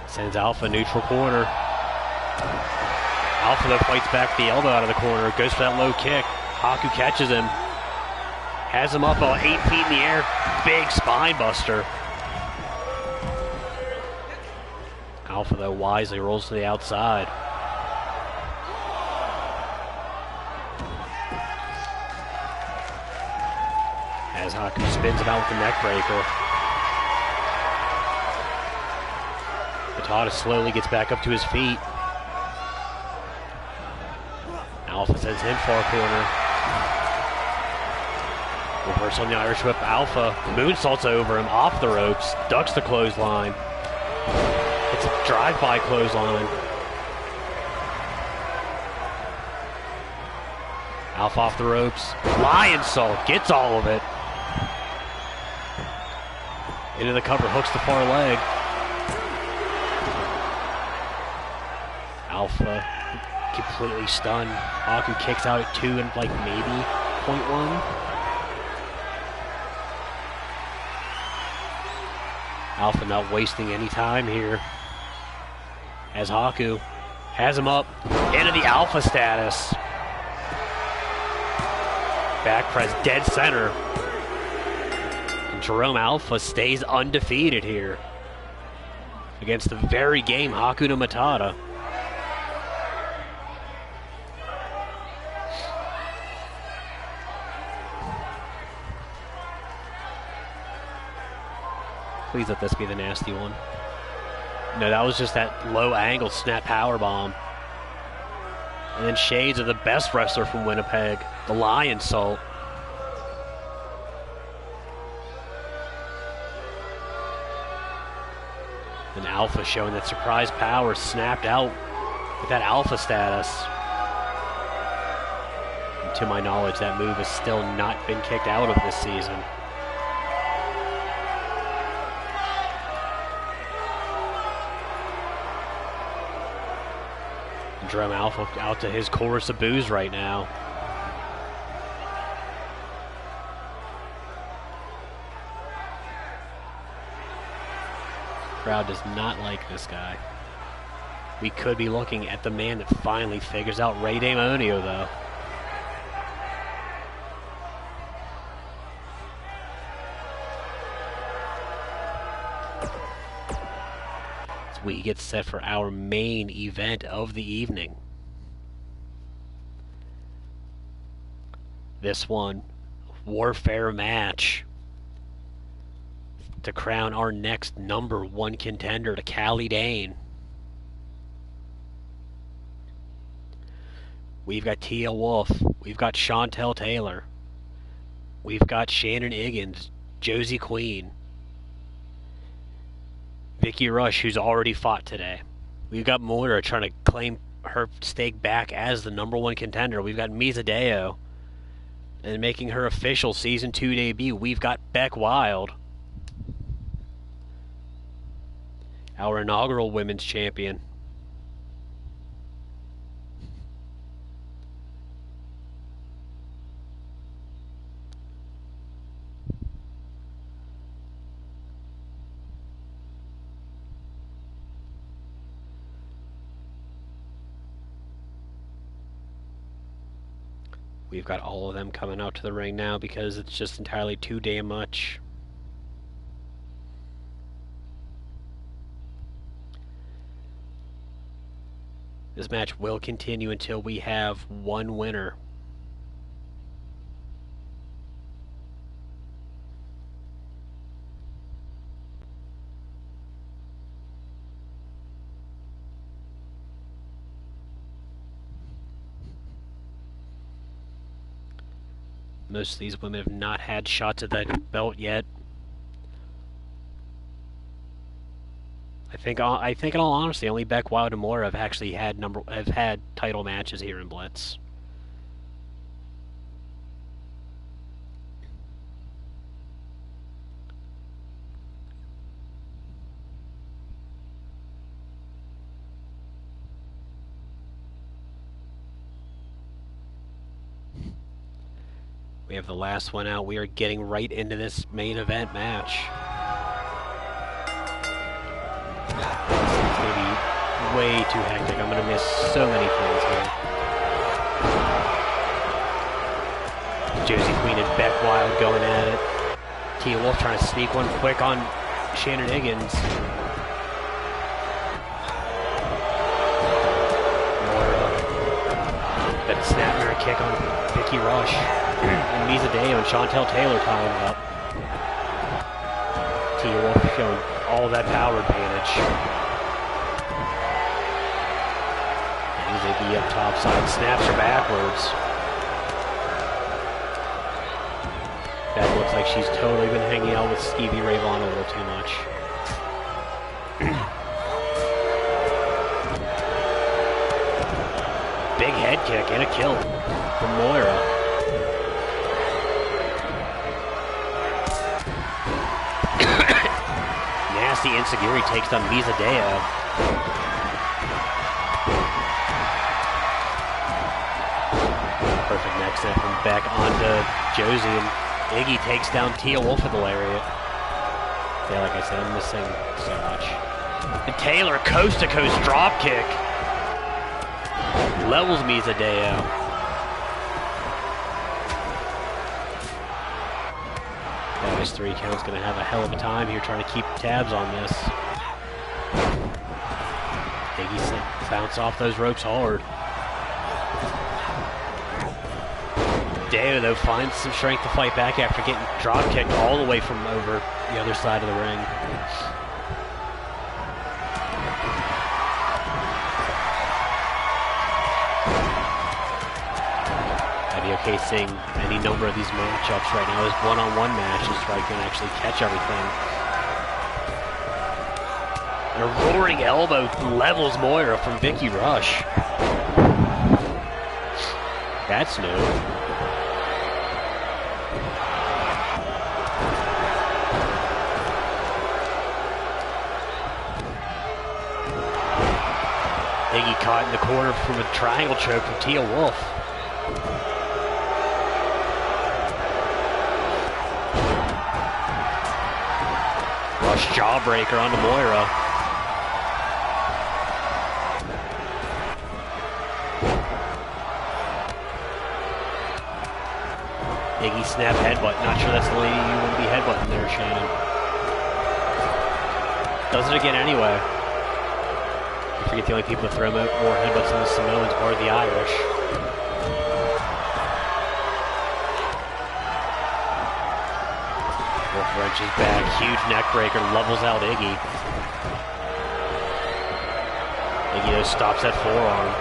Sends Alpha neutral corner. Alpha, though, fights back the elbow out of the corner. Goes for that low kick. Haku catches him. Has him up about 8 feet in the air. Big spine buster. Alpha, though, wisely rolls to the outside. As Haku spins him out with the neck breaker. Matata slowly gets back up to his feet. Alpha sends him far corner. Reversal on the Irish whip. Alpha moonsaults over him, off the ropes, ducks the clothesline. It's a drive-by clothesline. Alpha off the ropes. Lion salt, gets all of it. Into the cover, hooks the far leg. Alpha completely stunned. Haku kicks out at 2 and like maybe 0.1. Alpha not wasting any time here. As Haku has him up into the Alpha status. Back press dead center. And Jerome Alpha stays undefeated here against the very game Hakuna Matata. Please let this be the nasty one. No, that was just that low angle snap power bomb. And then shades of the best wrestler from Winnipeg, the Lion Salt. And Alpha showing that surprise power snapped out with that Alpha status. And to my knowledge, that move has still not been kicked out of this season. Jerome Alpha out to his chorus of boos right now. Crowd does not like this guy. We could be looking at the man that finally figures out Rey Demonio, though. We get set for our main event of the evening. This one warfare match to crown our next #1 contender to Callie Dane. We've got Tia Wolf. We've got Chantel Taylor. We've got Shannon Higgins, Josie Queen, Vicky Rush, who's already fought today. We've got Moira trying to claim her stake back as the #1 contender. We've got Misa Deo. And making her official Season 2 debut, we've got Beck Wild, our inaugural women's champion. We've got all of them coming out to the ring now because it's just entirely too damn much. This match will continue until we have one winner. Most of these women have not had shots at that belt yet. I think in all honesty, only Beck Wild and Moira have actually had title matches here in Blitz. We have the last one out. We are getting right into this main event match. It's going to be way too hectic. I'm going to miss so many things here. Josie Queen and Beck Wild going at it. Tia Wolf trying to sneak one quick on Shannon Higgins. Moira. That snapmare kick on Vicky Rush. And Misa Deo and Chantel Taylor tying up. Tia Wolf showing all that power advantage. Ziggy up top side, snaps her backwards. That looks like she's totally been hanging out with Stevie Ray Vaughan a little too much. Big head kick and a kill from Moira. Nasty Insecurity takes down Misa Deo. Perfect neck snap from Beck onto Josie, and Iggy takes down Tia Wolf with the lariat. Yeah, like I said, I'm missing so much. And Taylor, coast-to-coast drop kick. Levels Misa Deo. This 3 count's going to have a hell of a time here trying to keep tabs on this. Iggy bounce off those ropes hard. Deo, though, finds some strength to fight back after getting drop kicked all the way from over the other side of the ring. I'd be okay seeing any number of these matchups right now as one-on-one matches so I can actually catch everything. And a roaring elbow levels Moira from Vicky Rush. That's new. Iggy caught in the corner from a triangle choke from Tia Wolf. Rush jawbreaker onto Moira. Iggy snap headbutt. Not sure that's the lady you want to be headbutting there, Shannon. Does it again anyway. I forget the only people that throw more headbutts than the Samoans are the Irish. Wrenches back, huge neck breaker, levels out Iggy. Iggy though stops that forearm.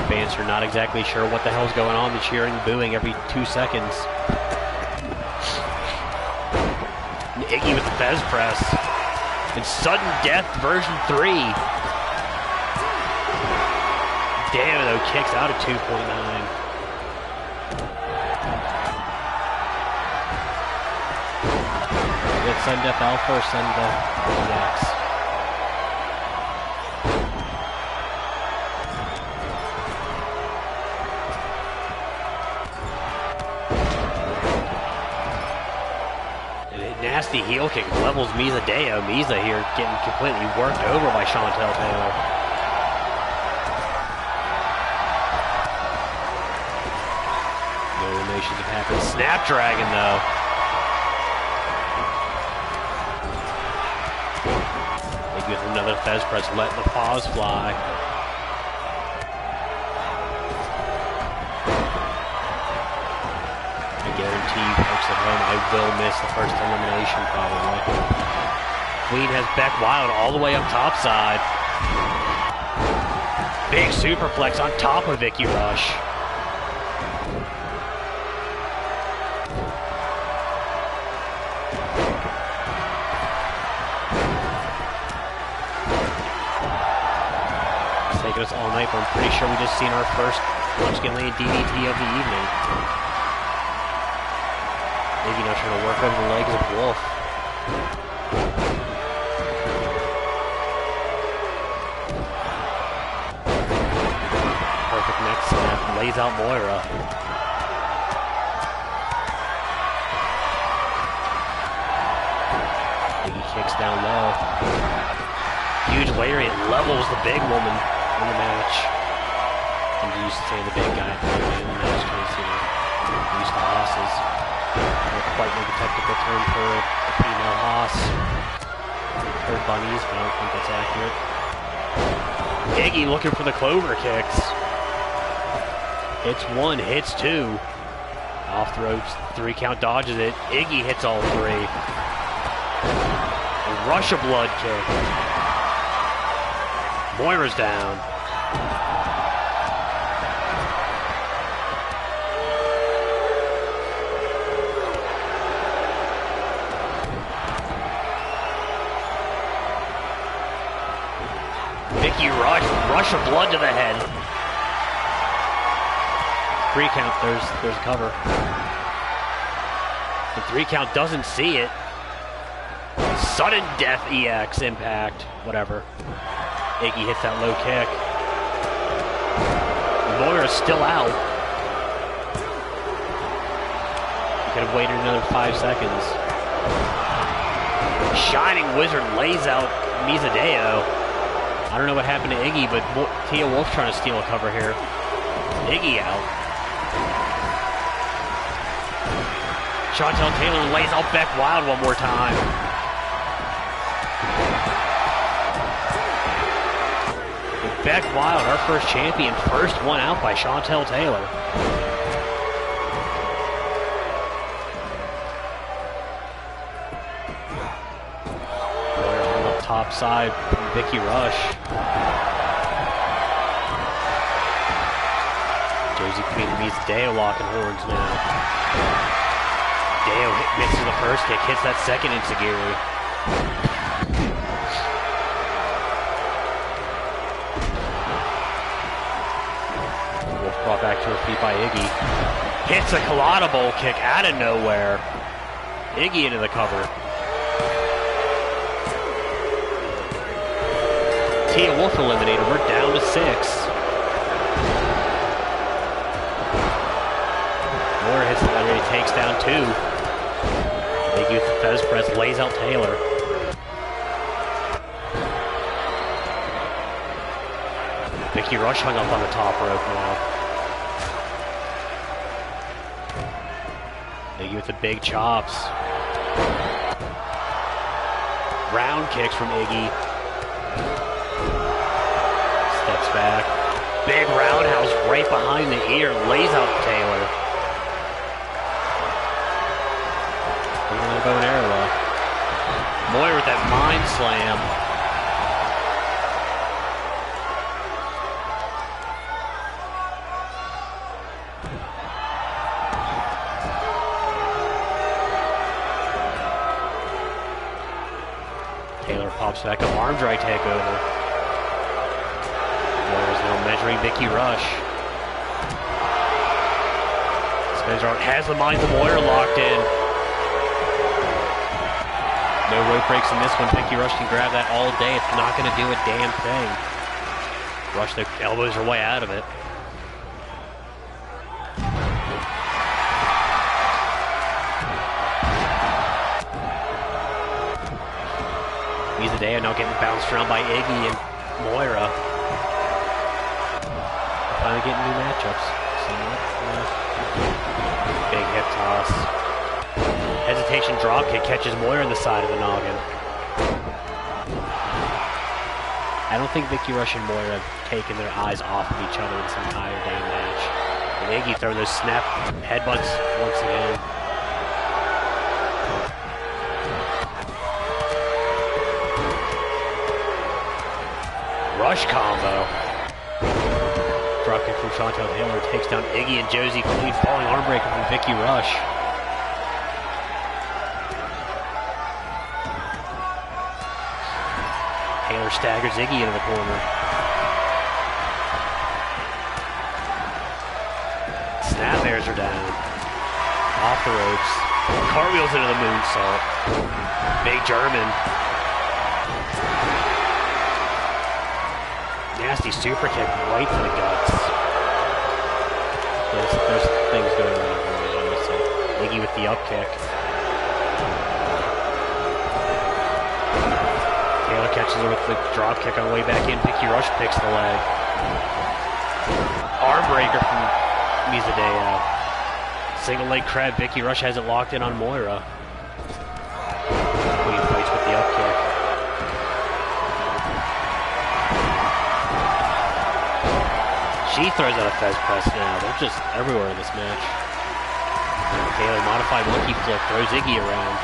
Fans are not exactly sure what the hell's going on. They're cheering and booing every 2 seconds. And Iggy with the Fez press. And sudden death version 3. Damn, though, kicks out at 2.9. Is it sudden death alpha or sudden death EX? Nasty heel kick levels Miza Deo. Miza here getting completely worked over by Chantel Taylor. No eliminations have happened. Snapdragon though. Maybe with another Fez press, letting the paws fly. Guarantee folks at home, I will miss the first elimination probably. Queen has Beck Wild all the way up top side. Big superplex on top of Vicky Rush. It's taking us all night, but I'm pretty sure we just seen our first punch-skin lane DDT of the evening. Maybe not trying to work over the legs of Wolf. Perfect neck snap. Lays out Moira. Iggy kicks down low. Huge lariat levels the big woman in the match. I'm used to saying the big guy in the match because, you know, used to hosses. Not quite like a technical term for a female hoss. For bunnies, but I don't think that's accurate. Iggy looking for the clover kicks. Hits one, hits two. Off the ropes, 3 count dodges it. Iggy hits all 3. A rush of blood kick. Moira's down. Rush of blood to the head. 3 count, there's a cover. The 3 count doesn't see it. Sudden death EX impact, whatever. Iggy hits that low kick. Moira's still out. You could have waited another 5 seconds. Shining Wizard lays out Mizadeo. I don't know what happened to Iggy, but Tia Wolf trying to steal a cover here. Iggy out. Chantel Taylor lays out Beck Wild one more time. And Beck Wild, our first champion, first one out by Chantel Taylor. Top side from Vicky Rush. Josie Queen meets Deo locking horns now. Deo misses the first kick, hits that second enziguri. Wolf brought back to her feet by Iggy. Hits a Colada Bowl kick out of nowhere. Iggy into the cover. Tia Wolf eliminated. We're down to 6. Moore hits the ladder. He takes down 2. Big Youth Fez press lays out Taylor. Vicky Rush hung up on the top rope now. Big Youth with the big chops. Round kicks from Iggy. steps back. Big roundhouse right behind the ear, lays out Taylor. Bow and arrow lock. Moira with that mind slam. Taylor pops back up, arm drag takeover. Moira's now measuring Vicky Rush. Spins around, has the mind of Moira locked in. No rope breaks in this one. Vicky Rush can grab that all day. It's not going to do a damn thing. Rush, the elbows her way out of it. Mizadeo now getting bounced around by Iggy and Moira. Finally getting new matchups. Big hip toss. Hesitation dropkick catches Moira in the side of the noggin. I don't think Vicky Rush and Moira have taken their eyes off of each other this entire damn match. And Iggy throwing those snap headbutts once again. Rush combo. Dropkick from Chantel Taylor takes down Iggy and Josie Queen, falling arm breaker from Vicky Rush. Taylor staggers Iggy into the corner. Snap airs are down. Off the ropes. Cartwheels into the moonsault. Big German. Nasty super kick right to the guts. There's things going on here, honestly. Iggy with the up kick. Taylor catches her with the drop kick on the way back in. Vicky Rush picks the leg. Arm breaker from Mizadeo. Single leg crab. Vicky Rush has it locked in on Moira. Queen fights with the up kick. She throws out a Fez press now. They're just everywhere in this match. Taylor modified monkey flip, throws Iggy around.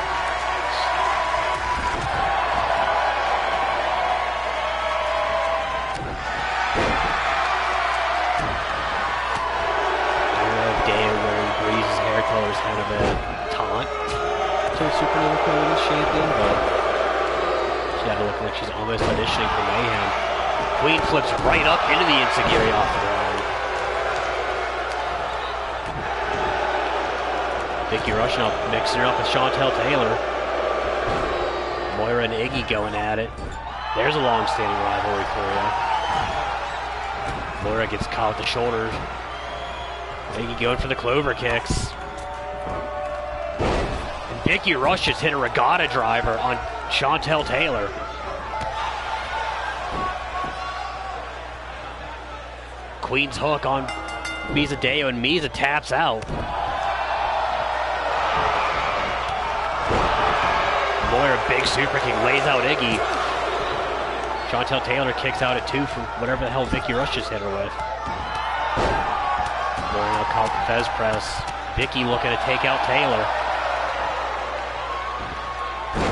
Color is kind of a taunt to Supernova Queen shaping, but she had to look like she's almost auditioning for Mayhem. Queen flips right up into the Enziguri off the ground. Vicky Rush now mixing her up with Chantel Taylor. Moira and Iggy going at it. There's a long-standing rivalry for you. Moira gets caught with the shoulders. Iggy going for the clover kicks. Vicky Rush just hit a regatta driver on Chantel Taylor. Queen's hook on Mizadeo, and Miza taps out. Moira, big super kick, lays out Iggy. Chantel Taylor kicks out at 2 from whatever the hell Vicky Rush just hit her with. Moira now caught the Fez press. Vicky looking to take out Taylor.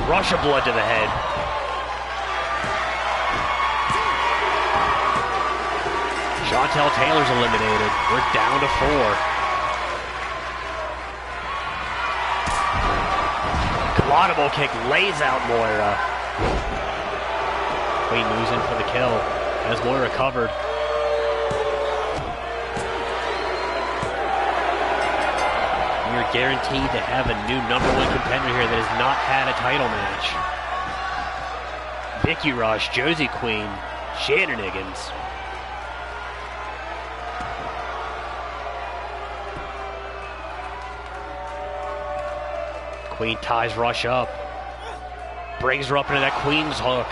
Rush of blood to the head. Chantel Taylor's eliminated. We're down to 4. Laudable kick lays out Moira. Queen moves in for the kill as Moira covered. You're guaranteed to have a new #1 contender here that has not had a title match. Vicky Rush, Josie Queen, Shenanigans. Queen ties Rush up. Brings her up into that Queen's hook.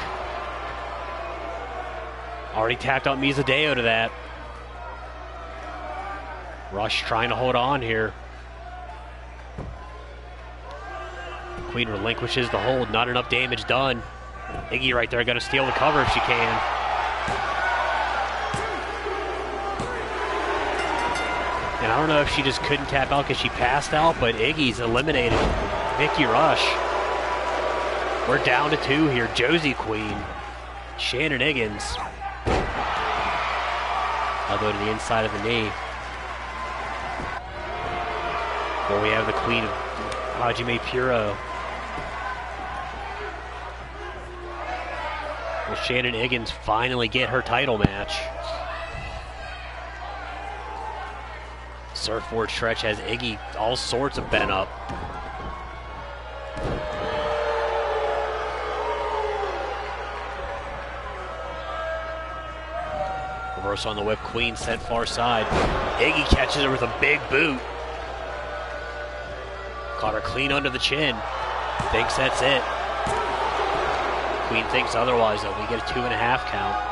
Already tapped out Mizadeo to that. Rush trying to hold on here. Queen relinquishes the hold, not enough damage done. Iggy right there, gonna steal the cover if she can. And I don't know if she just couldn't tap out because she passed out, but Iggy's eliminated Vicky Rush. We're down to 2 here. Josie Queen, Shannon Higgins. Elbow to the inside of the knee. Well, we have the Queen of Hajime Puro. Will Shannon Higgins finally get her title match? Surfboard stretch has Iggy all sorts of bent up. Reverse on the whip, Queen sent far side. Iggy catches her with a big boot. Caught her clean under the chin. Thinks that's it. Queen thinks otherwise, though. We get a 2.5 count.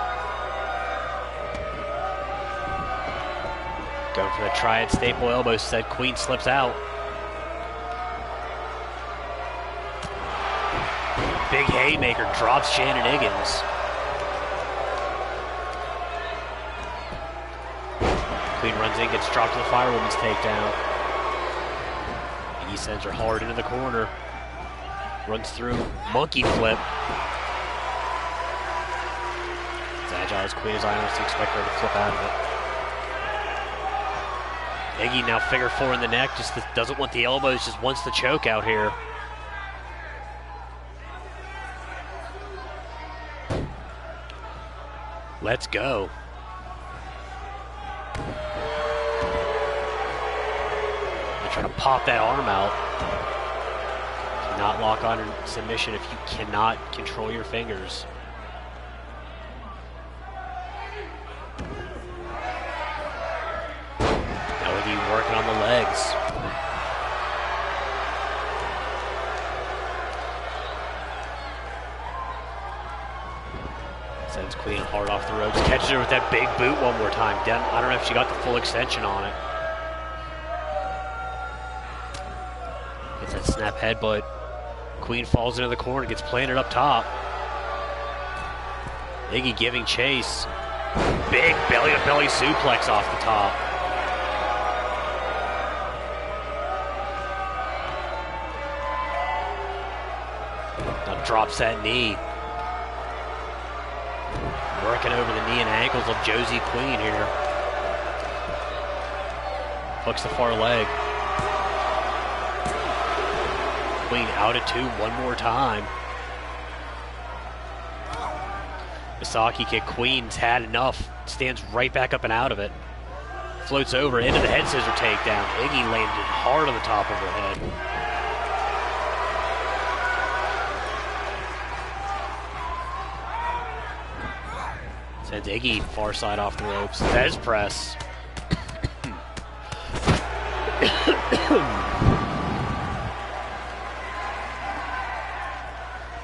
Going for the triad staple elbow, said Queen slips out. Big haymaker drops Shannon Higgins. Queen runs in, gets dropped to the Firewoman's takedown. He sends her hard into the corner. Runs through, monkey flip. As agile as Queen as I honestly expect her to flip out of it. Iggy now figure 4 in the neck, just doesn't want the elbows, just wants the choke out here. Let's go. They're trying to pop that arm out. Do not lock on in submission if you cannot control your fingers. Working on the legs. Sends Queen hard off the ropes. Catches her with that big boot one more time. I don't know if she got the full extension on it. Gets that snap headbutt. Queen falls into the corner, gets planted up top. Iggy giving chase. Big belly-to-belly suplex off the top. Drops that knee. Working over the knee and ankles of Josie Queen here. Hooks the far leg. Queen out at 2 one more time. Misaki kick. Queen's had enough. Stands right back up and out of it. Floats over into the head scissor takedown. Iggy landed hard on the top of her head. Sends Iggy far side off the ropes. Fez press.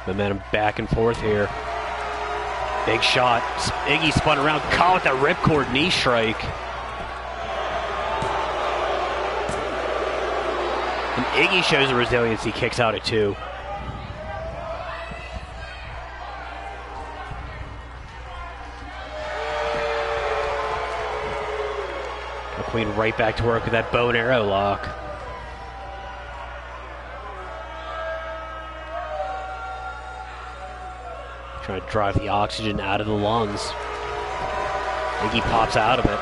Momentum back and forth here. Big shot. Iggy spun around, caught with that ripcord knee strike. And Iggy shows the resilience. He kicks out at 2. Queen right back to work with that bow and arrow lock. Trying to drive the oxygen out of the lungs. Iggy pops out of it.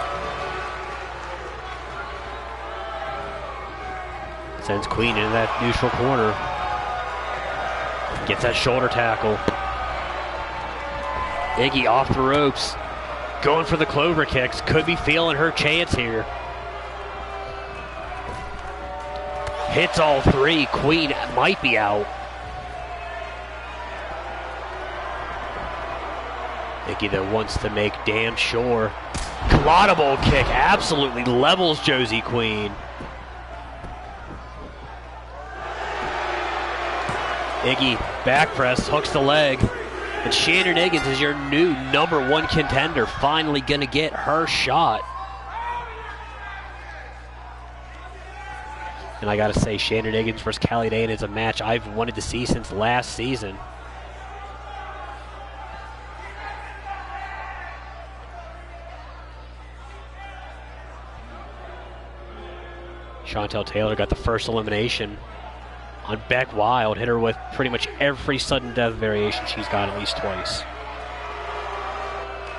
Sends Queen into that neutral corner. Gets that shoulder tackle. Iggy off the ropes. Going for the clover kicks. Could be feeling her chance here. Hits all 3. Queen might be out. Iggy though wants to make damn sure. Collidable kick absolutely levels Josie Queen. Iggy back press, hooks the leg. And Shannon Higgins is your new #1 contender, finally going to get her shot. And I got to say, Shannon Higgins versus Callie Dane is a match I've wanted to see since last season. Chantel Taylor got the first elimination on Beck Wild. Hit her with pretty much every sudden death variation she's got at least twice.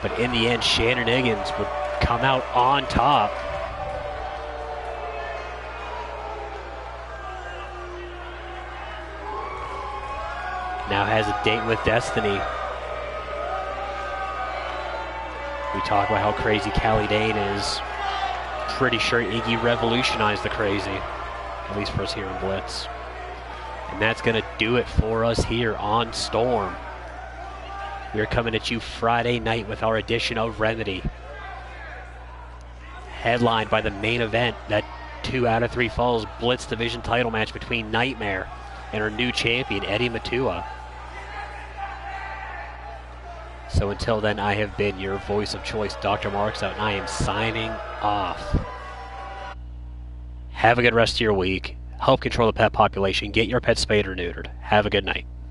But in the end, Shannon Higgins would come out on top. Now has a date with Destiny. We talk about how crazy Callie Dane is. Pretty sure Iggy revolutionized the crazy, at least for us here in Blitz. And that's going to do it for us here on Storm. We are coming at you Friday night with our edition of Remedy. Headlined by the main event, that 2 out of 3 falls Blitz division title match between Nightmare and our new champion, Eddie Matua. So until then, I have been your voice of choice, Dr. Marks out, and I am signing off. Have a good rest of your week. Help control the pet population. Get your pet spayed or neutered. Have a good night.